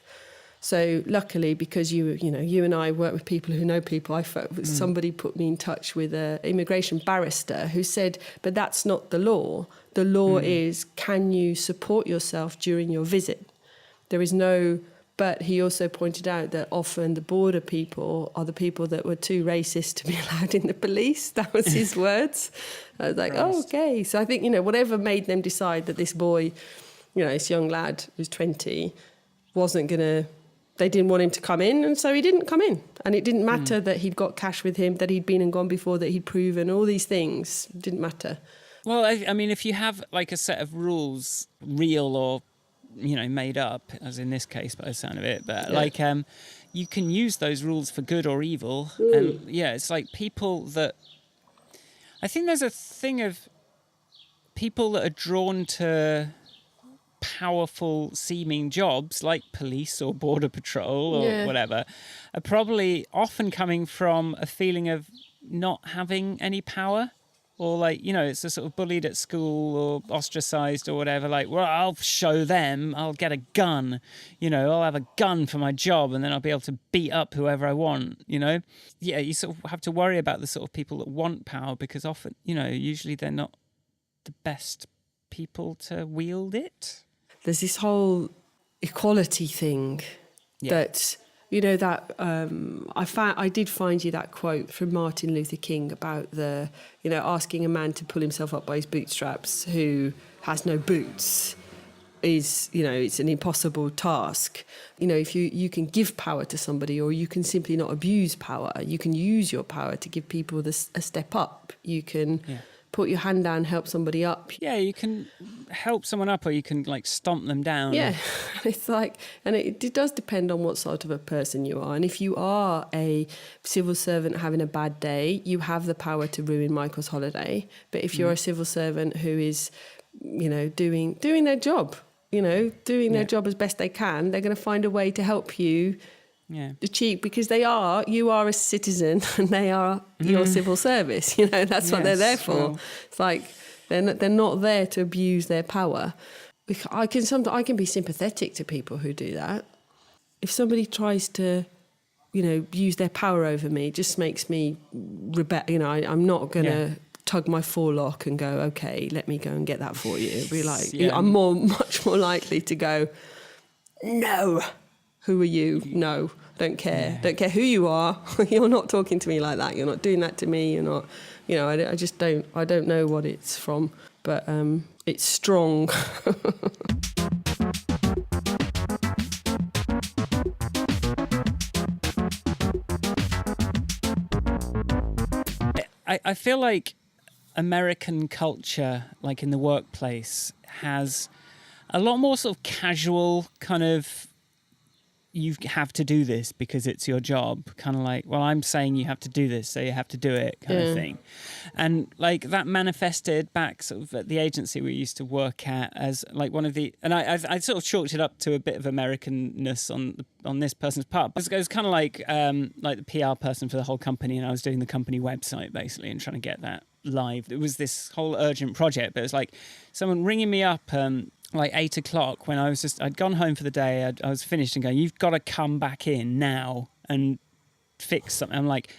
So luckily, because you and I work with people who know people, somebody put me in touch with an immigration barrister who said, "But that's not the law. The law is, can you support yourself during your visit? There is no." But he also pointed out that often the border people are the people that were too racist to be allowed in the police. That was his words. I was like, oh, okay. So I think, whatever made them decide that this boy, this young lad who's 20, they didn't want him to come in, and so he didn't come in. And it didn't matter that he'd got cash with him, that he'd been and gone before, that he'd proven all these things. It didn't matter. Well, I mean, if you have like a set of rules, real or made up, as in this case by the sound of it, but you can use those rules for good or evil. And it's like people that, I think there's a thing of people that are drawn to powerful seeming jobs like police or border patrol or whatever, are probably often coming from a feeling of not having any power. Or it's a sort of bullied at school or ostracized or whatever. Like, well, I'll show them. I'll get a gun. I'll have a gun for my job, and then I'll be able to beat up whoever I want. Yeah, you sort of have to worry about the sort of people that want power, because often, usually they're not the best people to wield it. There's this whole equality thing that. I did find you that quote from Martin Luther King about asking a man to pull himself up by his bootstraps who has no boots is, it's an impossible task. If you can give power to somebody, or you can simply not abuse power, you can use your power to give people a step up. You can put your hand down, help somebody up. Yeah, you can help someone up, or you can stomp them down. Yeah, it's and it does depend on what sort of a person you are. And if you are a civil servant having a bad day, you have the power to ruin Michael's holiday. But if you're a civil servant who is, doing their job, doing their job as best they can, they're going to find a way to help you achieve, because you are a citizen and they are your civil service. That's what they're there for. Well, it's like they're not there to abuse their power. I can be sympathetic to people who do that. If somebody tries to use their power over me. It just makes me rebel. I'm not going to tug my forelock and go, okay, let me go and get that for you. It'd be like, I'm much more likely to go, no, who are you? No, don't care. Don't care who you are. You're not talking to me like that. You're not doing that to me. You're not, I just don't, I don't know what it's from, but it's strong. I feel like American culture, like in the workplace, has a lot more sort of casual kind of, you have to do this because it's your job, kind of like, well, I'm saying you have to do this, so you have to do it, kind of thing. And like that manifested back sort of at the agency we used to work at as like one of the, and I sort of chalked it up to a bit of Americanness on this person's part. It was kind of like the PR person for the whole company, and I was doing the company website basically and trying to get that live. It was this whole urgent project, but it was like someone ringing me up like 8 o'clock when I'd gone home for the day. I was finished and going, you've got to come back in now and fix something. I'm like,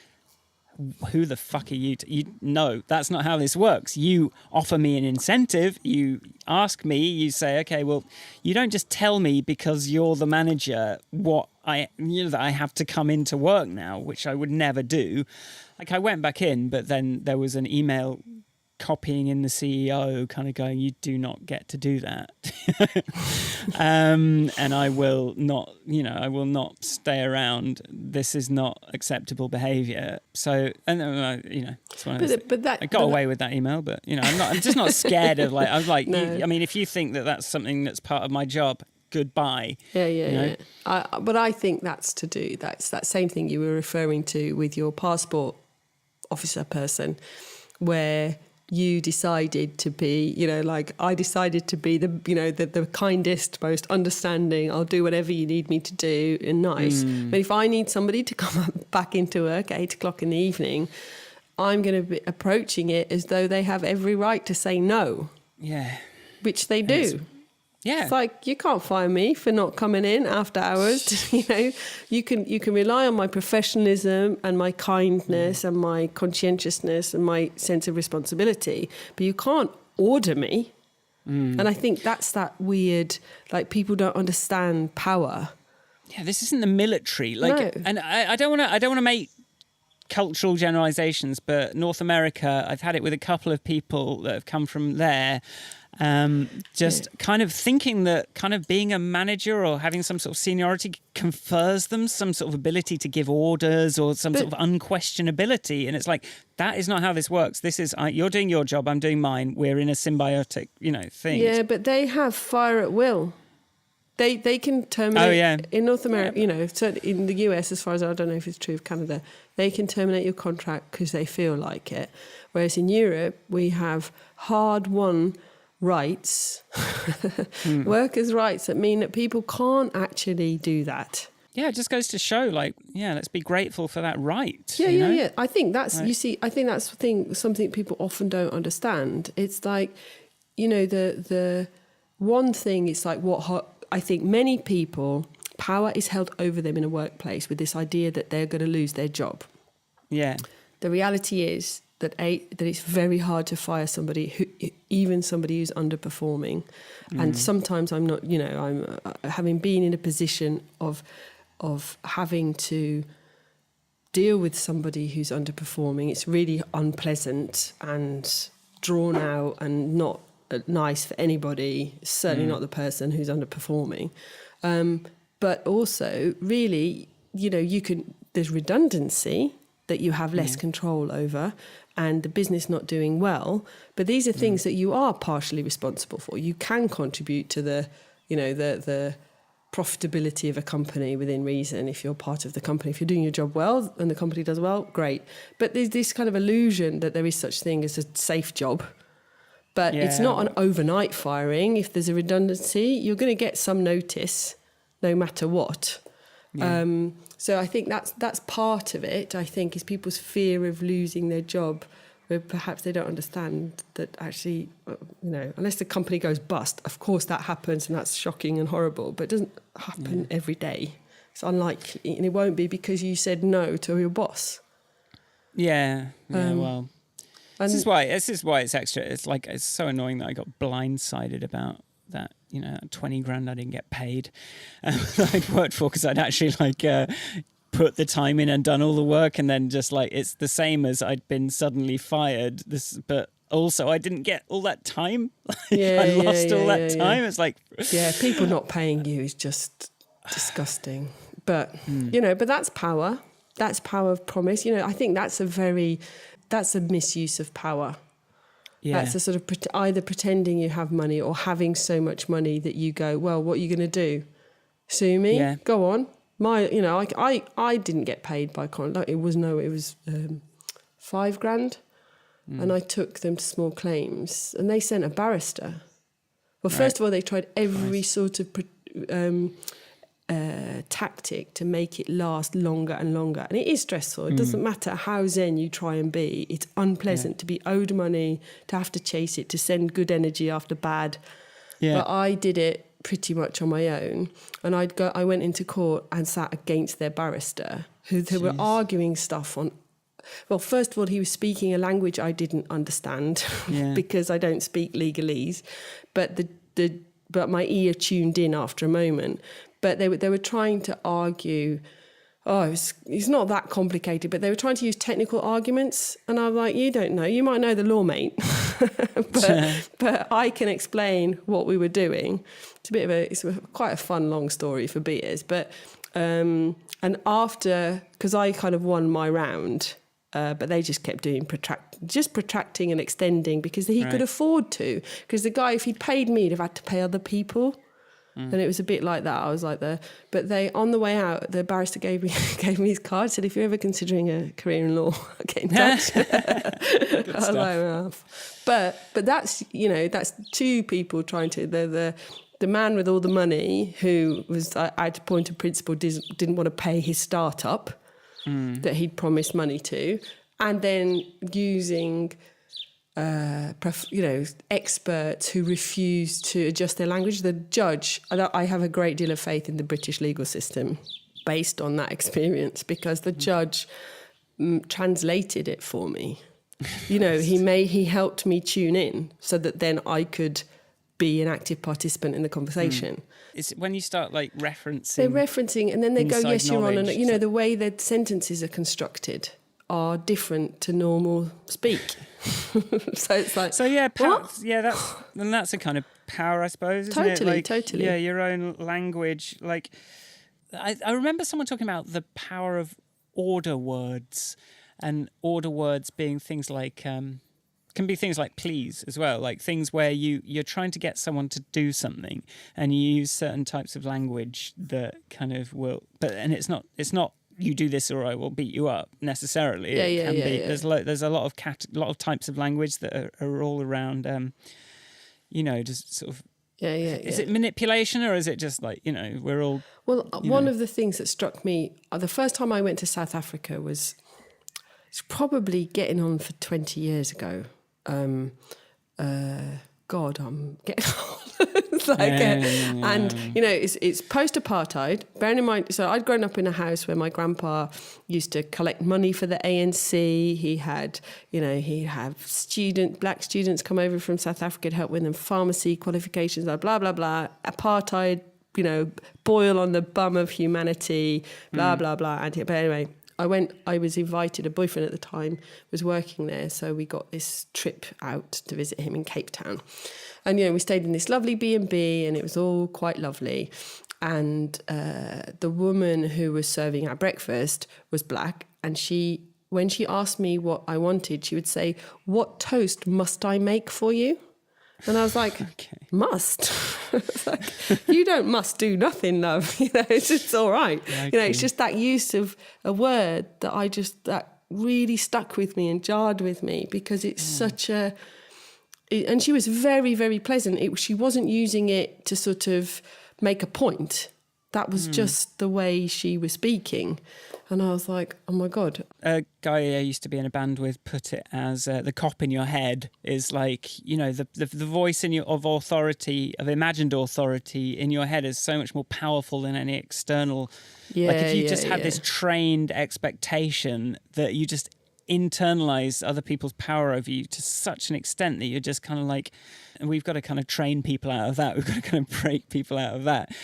who the fuck are you? No, that's not how this works. You offer me an incentive. You ask me, you say, okay, well, you don't just tell me because you're the manager that I have to come into work now, which I would never do. Like I went back in, but then there was an email copying in the CEO kind of going, you do not get to do that. And I will not, I will not stay around. This is not acceptable behavior. So, and it's one of those, I got away with that email, but I'm just not scared of like, I was like, no. I mean, if you think that that's something that's part of my job, goodbye. Yeah. But I think that's that same thing you were referring to with your passport officer person, where you decided to be, I decided to be the kindest, most understanding. I'll do whatever you need me to do and nice. But if I need somebody to come back into work at 8 o'clock in the evening, I'm going to be approaching it as though they have every right to say no. Yeah. Which they do. Yeah. It's like, you can't fire me for not coming in after hours. You can rely on my professionalism and my kindness and my conscientiousness and my sense of responsibility, but you can't order me. And I think that's that weird, like, people don't understand power. Yeah, this isn't the military. Like, no. And I don't want to make cultural generalizations, but North America, I've had it with a couple of people that have come from there. Kind of thinking that kind of being a manager or having some sort of seniority confers them some sort of ability to give orders or some sort of unquestionability. And it's like, that is not how this works. This is, you're doing your job, I'm doing mine. We're in a symbiotic, thing. Yeah, but they have fire at will. They can terminate. Oh, yeah. In North America, so in the US, as far as I don't know if it's true of Canada, they can terminate your contract because they feel like it. Whereas in Europe, we have hard-won rights, workers' rights that mean that people can't actually do that. Yeah, it just goes to show, like, let's be grateful for that right. Yeah. I think that's, right. I think that's something people often don't understand. It's like, the one thing, it's like I think many people, power is held over them in a workplace with this idea that they're going to lose their job. Yeah. The reality is that it's very hard to fire somebody even somebody who's underperforming. And sometimes I'm not, I'm having been in a position of having to deal with somebody who's underperforming. It's really unpleasant and drawn out and not nice for anybody, certainly not the person who's underperforming. But also, really, there's redundancy that you have less control over, and the business not doing well. But these are things that you are partially responsible for. You can contribute to the profitability of a company within reason if you're part of the company. If you're doing your job well and the company does well, great. But there's this kind of illusion that there is such thing as a safe job. But it's not an overnight firing. If there's a redundancy, you're going to get some notice no matter what. Yeah. So I think that's part of it, I think, is people's fear of losing their job, where perhaps they don't understand that actually, unless the company goes bust, of course that happens and that's shocking and horrible, but it doesn't happen every day. It's unlikely, and it won't be because you said no to your boss. Yeah. Well, And this is why it's extra. It's like, it's so annoying that I got blindsided about that. 20 grand I didn't get paid that I'd worked for, because I'd actually put the time in and done all the work, and then just it's the same as I'd been suddenly fired. But also I didn't get all that time. I lost all that time. It's like, people not paying you is just disgusting. But but that's power. That's power of promise. I think that's a misuse of power. Yeah. That's a sort of either pretending you have money or having so much money that you go, well, what are you going to do? Sue me? Yeah. Go on. I didn't get paid by contract. It was $5,000, and I took them to small claims, and they sent a barrister. Well, first of all, they tried every sort of tactic to make it last longer and longer, and it is stressful. It doesn't matter how zen you try and be. It's unpleasant to be owed money, to have to chase it, to send good energy after bad. Yeah. But I did it pretty much on my own, and I went into court and sat against their barrister, who were arguing stuff on. Well, first of all, he was speaking a language I didn't understand because I don't speak legalese, but my ear tuned in after a moment. But they were trying to argue. It's not that complicated, but they were trying to use technical arguments, and I'm like, you don't know. You might know the law, mate, but I can explain what we were doing. It's quite a fun long story for beers, but and after, because I kind of won my round, but they just kept doing protracting and extending because he could afford to. Because the guy, if he'd paid me, he'd have had to pay other people. And it was a bit like that. I was like but on the way out, the barrister gave me his card, said, if you're ever considering a career in law, get in touch. I was like, well. But that's, that's two people trying to, the man with all the money who was, at point of principle, didn't want to pay his startup that he'd promised money to, and then using experts who refuse to adjust their language. The judge, I have a great deal of faith in the British legal system based on that experience, because the judge translated it for me. He helped me tune in so that then I could be an active participant in the conversation. It's when you start referencing. They're referencing, and then they go, yes, Your Honour. And the way that sentences are constructed are different to normal speak. So it's like, that's a kind of power, I suppose, isn't it? Totally. Yeah, your own language. I remember someone talking about the power of order words, and order words being things like can be things like please as well, like things where you're trying to get someone to do something, and you use certain types of language that kind of will, and it's not you do this or I will beat you up necessarily. There's a lot of types of language that are all around just sort of is it manipulation, or is it just we're all one of the things that struck me the first time I went to South Africa it's probably getting on for 20 years ago. God, I'm getting old. And it's post-apartheid. Bearing in mind, so I'd grown up in a house where my grandpa used to collect money for the ANC. He had, he'd have black students come over from South Africa to help with them pharmacy qualifications, blah blah blah. Apartheid, boil on the bum of humanity, blah blah blah. But anyway, I was invited, a boyfriend at the time was working there, so we got this trip out to visit him in Cape Town. And, we stayed in this lovely B&B, and it was all quite lovely. And the woman who was serving our breakfast was black, and when she asked me what I wanted, she would say, "What toast must I make for you?" And I was like, okay. Must? It's like, you don't must do nothing, love. It's all right. Okay. It's just that use of a word that really stuck with me and jarred with me, because it's such a... And she was very, very pleasant. She wasn't using it to sort of make a point. That was just the way she was speaking. And I was like, oh my God. A guy I used to be in a band with put it as the cop in your head is like, you know, the voice of authority, of imagined authority in your head is so much more powerful than any external. Yeah, like if you yeah, just had yeah. this trained expectation that you just internalize other people's power over you to such an extent that you're just kind of like, and we've got to kind of train people out of that. We've got to kind of break people out of that.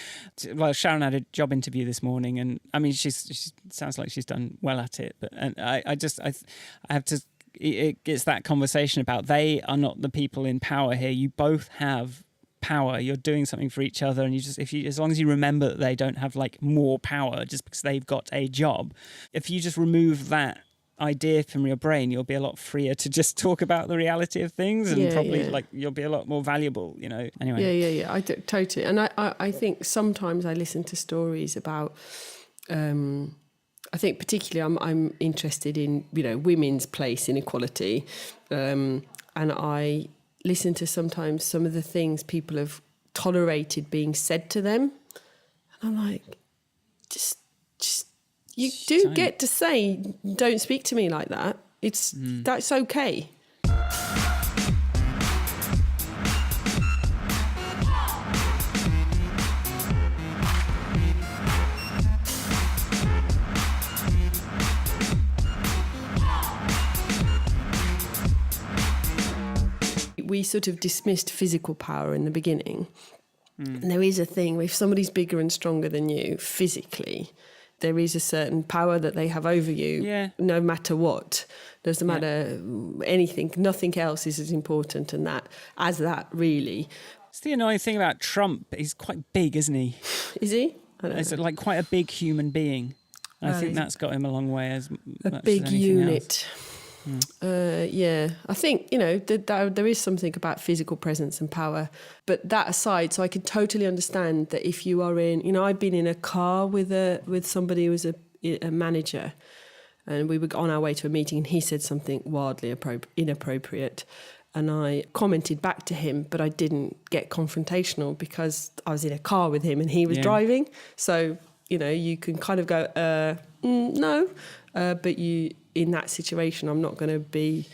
Well, Sharon had a job interview this morning, and I mean, she sounds like she's done well at it. But and I have to. It's that conversation about they are not the people in power here. You both have power. You're doing something for each other, and as long as you remember that they don't have like more power just because they've got a job. If you just remove that idea from your brain, you'll be a lot freer to just talk about the reality of things, and like you'll be a lot more valuable, you know. Anyway, I do, totally. And I think sometimes I listen to stories about I think particularly I'm interested in, you know, women's place in equality, and I listen to sometimes some of the things people have tolerated being said to them, and I'm like, just you do get to say, don't speak to me like that. That's okay. We sort of dismissed physical power in the beginning. And there is a thing where if somebody's bigger and stronger than you physically, there is a certain power that they have over you, no matter what. Doesn't matter anything, nothing else is as important as that, really. It's the annoying thing about Trump. He's quite big, isn't he? Is he? He's like quite a big human being. I think that's got him a long way as a much big as anything unit. Else. I think, you know, there is something about physical presence and power. But that aside, so I can totally understand that if you are in, you know, I've been in a car with somebody who was a manager, and we were on our way to a meeting, and he said something wildly inappropriate. And I commented back to him, but I didn't get confrontational because I was in a car with him and he was driving. So, you know, you can kind of go, no. But in that situation, I'm not going to be,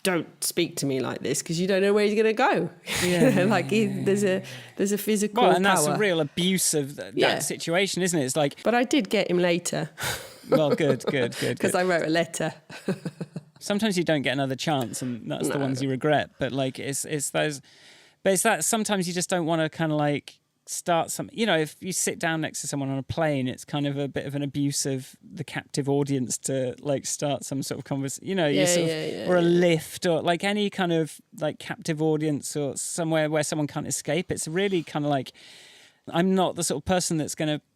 don't speak to me like this, because you don't know where he's going to go. There's a physical power. And that's a real abuse of that situation, isn't it? It's like. But I did get him later. Well, good. Because I wrote a letter. Sometimes you don't get another chance, and that's the ones you regret. But like, it's those. But it's that sometimes you just don't want to kind of like start some, you know, if you sit down next to someone on a plane, it's kind of a bit of an abuse of the captive audience to like start some sort of conversation, you know, or a lift, or like any kind of like captive audience or somewhere where someone can't escape. It's really kind of like, I'm not the sort of person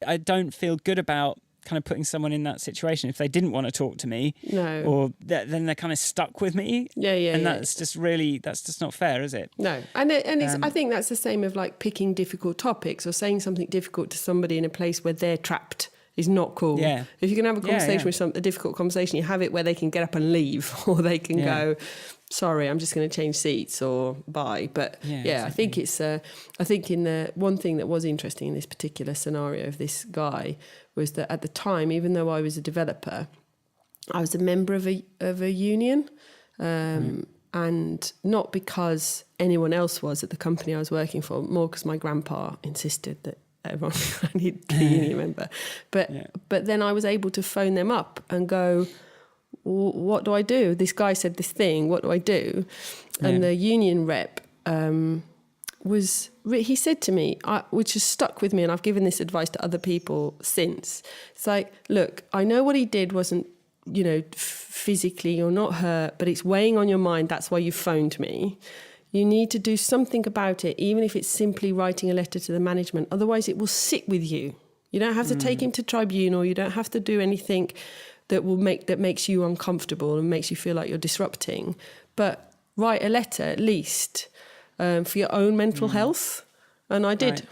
I don't feel good about kind of putting someone in that situation if they didn't want to talk to me, or then they're kind of stuck with me, and that's just not fair, is it? No, and it's, I think that's the same of like picking difficult topics or saying something difficult to somebody in a place where they're trapped is not cool. If you can have a conversation with a difficult conversation, you have it where they can get up and leave, or they can go, sorry, I'm just going to change seats, or bye. But exactly. I think it's I think in the one thing that was interesting in this particular scenario of this guy was that at the time, even though I was a developer, I was a member of a union, and not because anyone else was at the company I was working for, more because my grandpa insisted that everyone needed to be a union member. But then I was able to phone them up and go, what do I do? This guy said this thing, what do I do? And the union rep he said to me, which has stuck with me, and I've given this advice to other people since. It's like, look, I know what he did wasn't, you know, physically you're not hurt, but it's weighing on your mind. That's why you phoned me. You need to do something about it, even if it's simply writing a letter to the management. Otherwise, it will sit with you. You don't have to take him to tribunal. You don't have to do anything that makes you uncomfortable and makes you feel like you're disrupting. But write a letter at least for your own mental health. And I did.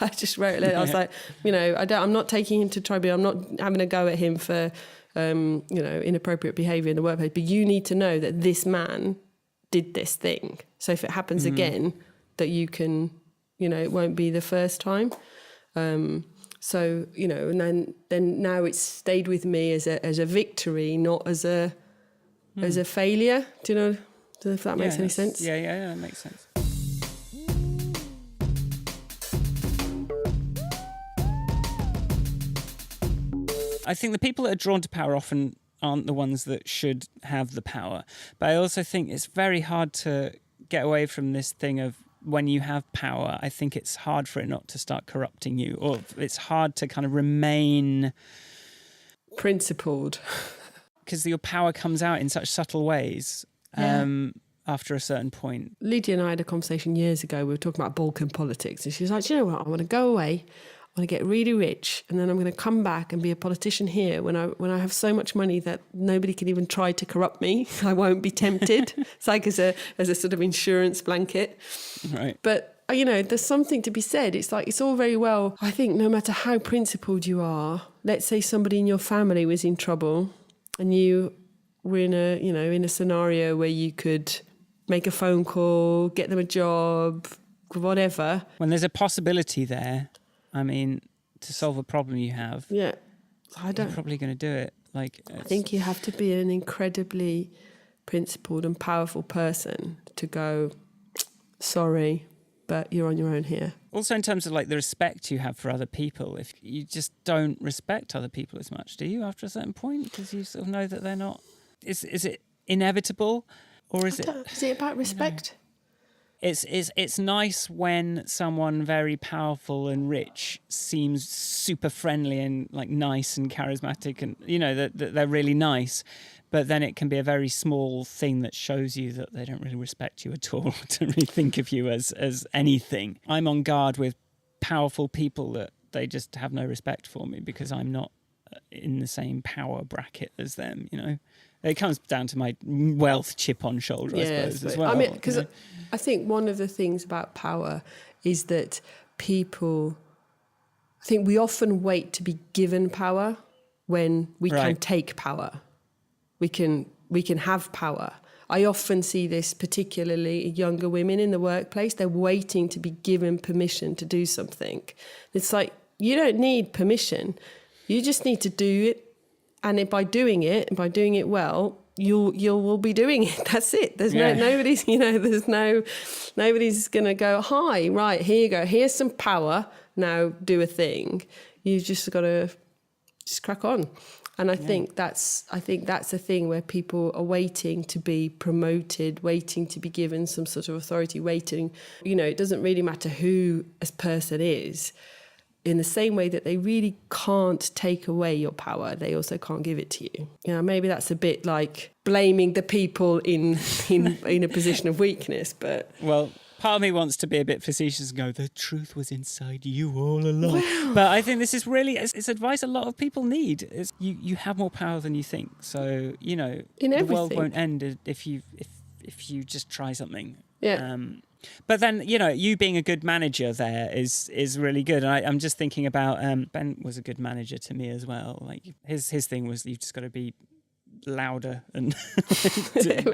Right. I just wrote a letter. I was like, you know, I'm not taking him to tribunal. I'm not having a go at him for, you know, inappropriate behaviour in the workplace. But you need to know that this man did this thing. So if it happens again, that you can, you know, it won't be the first time. So, and then now it's stayed with me as a victory, not as a failure. Do you know if that makes any sense? Yeah, that makes sense. I think the people that are drawn to power often aren't the ones that should have the power. But I also think it's very hard to get away from this thing of when you have power, I think it's hard for it not to start corrupting you, or it's hard to kind of remain principled. Because your power comes out in such subtle ways after a certain point. Lydia and I had a conversation years ago. We were talking about Balkan politics, and she was like, "Do you know what? I want to go away. I want to get really rich, and then I'm going to come back and be a politician here when I have so much money that nobody can even try to corrupt me. I won't be tempted." It's like as a sort of insurance blanket. Right. But there's something to be said. It's like, it's all very well. I think no matter how principled you are, let's say somebody in your family was in trouble, and you were in a scenario where you could make a phone call, get them a job, whatever. When there's a possibility there, I mean, to solve a problem you have, you're probably going to do it. I think you have to be an incredibly principled and powerful person to go, sorry, but you're on your own here. Also, in terms of like the respect you have for other people, if you just don't respect other people as much, do you, after a certain point? Because you sort of know that they're not... Is it inevitable? Or is it about respect? It's nice when someone very powerful and rich seems super friendly and like nice and charismatic, and that they're really nice, but then it can be a very small thing that shows you that they don't really respect you at all, don't really think of you as anything. I'm on guard with powerful people that they just have no respect for me because I'm not in the same power bracket as them, It comes down to my wealth chip on shoulder, I suppose, as well. I mean, because I think one of the things about power is that I think we often wait to be given power when we can take power. We can have power. I often see this, particularly younger women in the workplace. They're waiting to be given permission to do something. It's like, you don't need permission. You just need to do it. And by doing it well, you will be doing it. That's it. There's nobody's going to go, hi, right, here you go. Here's some power. Now do a thing. You've just got to just crack on. And I think that's a thing where people are waiting to be promoted, waiting to be given some sort of authority, waiting. It doesn't really matter who a person is. In the same way that they really can't take away your power, they also can't give it to you. Maybe that's a bit like blaming the people in a position of weakness, but... Well, part of me wants to be a bit facetious and go, the truth was inside you all along. Wow. But I think this is really, it's advice a lot of people need. Is you have more power than you think. So, the world won't end if you just try something. Yeah. But then, you being a good manager there is really good. And I'm just thinking about Ben was a good manager to me as well. Like his thing was you've just got to be louder and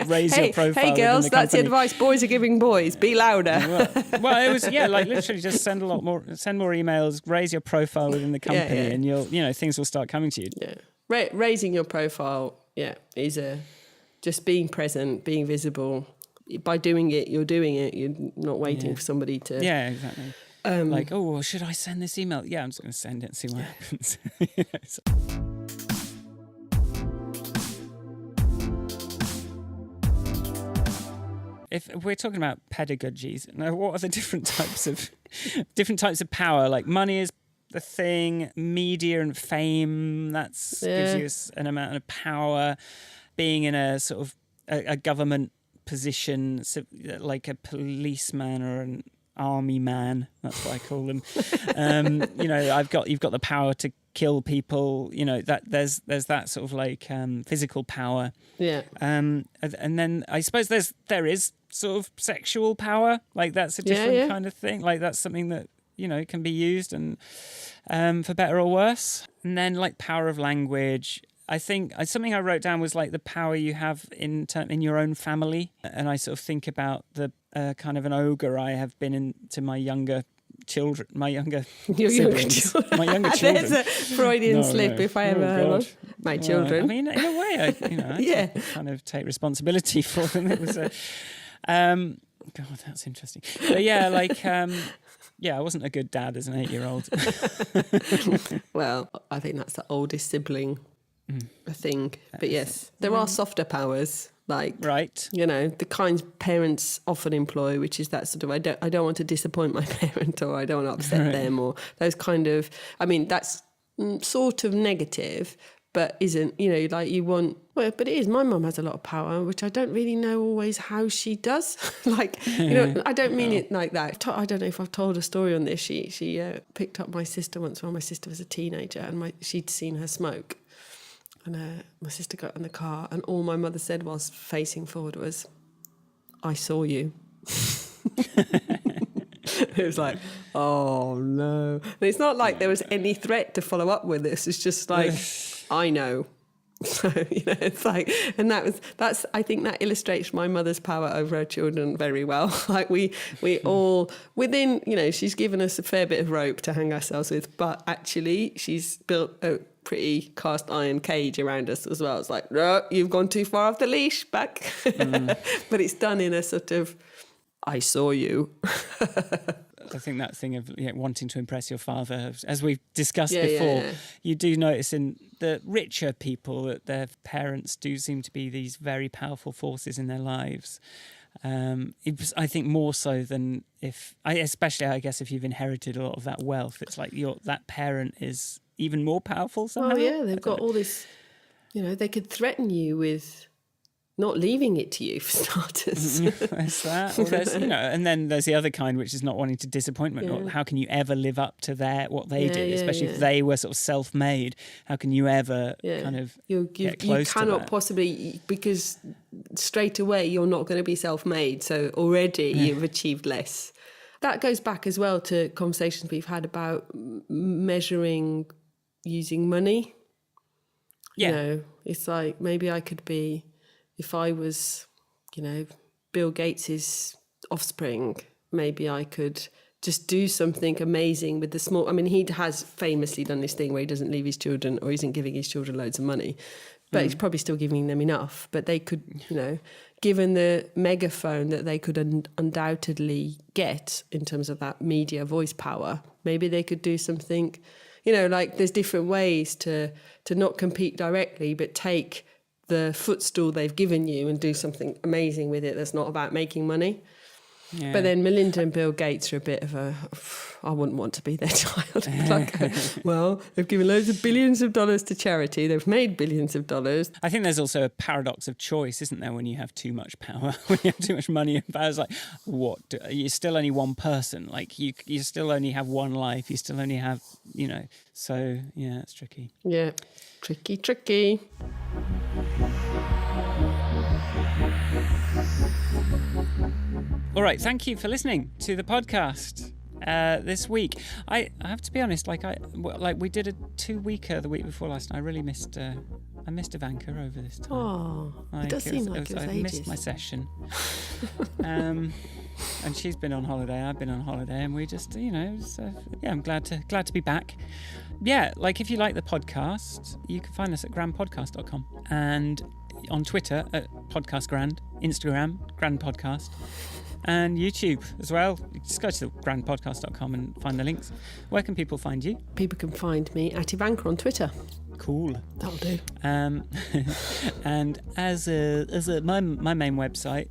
raise your profile. Hey girls, that's the advice boys are giving boys. Be louder. Well, it was literally just send more emails, raise your profile within the company, and you'll things will start coming to you. Yeah, raising your profile. Is just being present, being visible. By doing it, you're doing it. You're not waiting for somebody to... Yeah, exactly. Should I send this email? Yeah, I'm just going to send it and see what happens. If we're talking about pedagogies, now what are the different types of power? Like money is the thing, media and fame, gives you an amount of power. Being in a sort of a government position, like a policeman or an army man, that's what I call them. You've got the power to kill people. That there's that sort of like physical power. Yeah. And then I suppose there is sort of sexual power. Like that's a different kind of thing. Like that's something that can be used and for better or worse. And then like power of language. I think something I wrote down was like the power you have in your own family. And I sort of think about the kind of an ogre I have been to my younger children, my younger Your younger siblings, children. my younger children. There's a Freudian slip if I ever heard one. My children. I mean, in a way, I Yeah. did kind of take responsibility for them. It was God, that's interesting. But yeah, I wasn't a good dad as an 8-year-old. Well, I think that's the oldest sibling thing. But yes, there are softer powers, like, Right. the kinds parents often employ, which is that sort of, I don't want to disappoint my parent, or I don't want to upset them, or those kind of, I mean, that's sort of negative, but isn't, like you want, well, but it is. My mum has a lot of power, which I don't really know always how she does. I don't mean it like that. I don't know if I've told a story on this. She picked up my sister once while my sister was a teenager, and she'd seen her smoke. And my sister got in the car, and all my mother said whilst facing forward was, "I saw you." It was like, oh no. And it's not like there was any threat to follow up with this. It's just like, I know. So, it's like, and that's, I think that illustrates my mother's power over her children very well. Like we all within, she's given us a fair bit of rope to hang ourselves with, but actually she's built a pretty cast iron cage around us as well. It's like, no, you've gone too far off the leash, back. But it's done in a sort of, I saw you. I think that thing of wanting to impress your father, as we've discussed before, you do notice in the richer people that their parents do seem to be these very powerful forces in their lives. I think more so than especially I guess if you've inherited a lot of that wealth, it's like that parent is even more powerful somehow. Oh yeah, they've got all this, they could threaten you with not leaving it to you, for starters. There's that. Or and then there's the other kind, which is not wanting to disappointment. Or how can you ever live up to what they did, especially if they were sort of self-made? How can you ever kind of get close to that? You cannot possibly, because straight away you're not going to be self-made. So already you've achieved less. That goes back as well to conversations we've had about measuring using money. Yeah. It's like maybe I could be... If I was, Bill Gates's offspring, maybe I could just do something amazing with the small... I mean, he has famously done this thing where he doesn't leave his children, or isn't giving his children loads of money, but he's probably still giving them enough. But they could, given the megaphone that they could undoubtedly get in terms of that media voice power, maybe they could do something, like there's different ways to not compete directly, but take the footstool they've given you and do something amazing with it that's not about making money. Yeah. But then Melinda and Bill Gates are a bit of I wouldn't want to be their child. Well, they've given loads of billions of dollars to charity. They've made billions of dollars. I think there's also a paradox of choice, isn't there, when you have too much power, when you have too much money and power. It's like, you're still only one person. Like, you still only have one life. You still only have, So, yeah, it's tricky. Yeah, tricky. All right, thank you for listening to the podcast this week. I have to be honest, we did a 2-weeker the week before last, and I really missed Ivanka over this time. Oh, it does seem like it was I ages. missed my session. And she's been on holiday, I've been on holiday, and we just, I'm glad to be back. Yeah, if you like the podcast, you can find us at grandpodcast.com, and on Twitter at podcastgrand, Instagram grandpodcast, and YouTube as well. You just go to grandpodcast.com and find the links. Where can people find you? People can find me at Ivanka on Twitter. Cool. That'll do. And as my main website,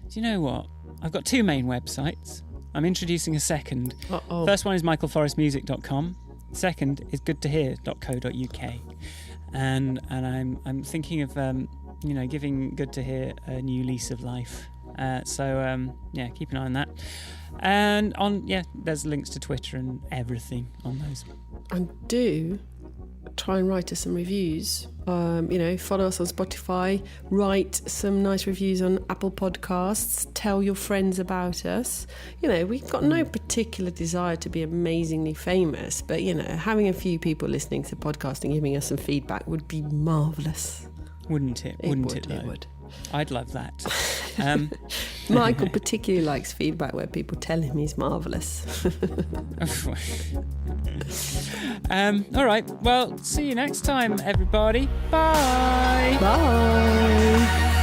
do you know what? I've got 2 main websites. I'm introducing a second. Uh-oh. First one is michaelforestmusic.com. Second is goodtohear.co.uk. And I'm thinking of giving Good to Hear a new lease of life. So keep an eye on that. And there's links to Twitter and everything on those. And do try and write us some reviews. Follow us on Spotify, write some nice reviews on Apple Podcasts, tell your friends about us. We've got no particular desire to be amazingly famous, but having a few people listening to podcasting, giving us some feedback would be marvellous. Wouldn't it? It would. I'd love that. Michael particularly likes feedback where people tell him he's marvellous. All right. Well, see you next time, everybody. Bye. Bye.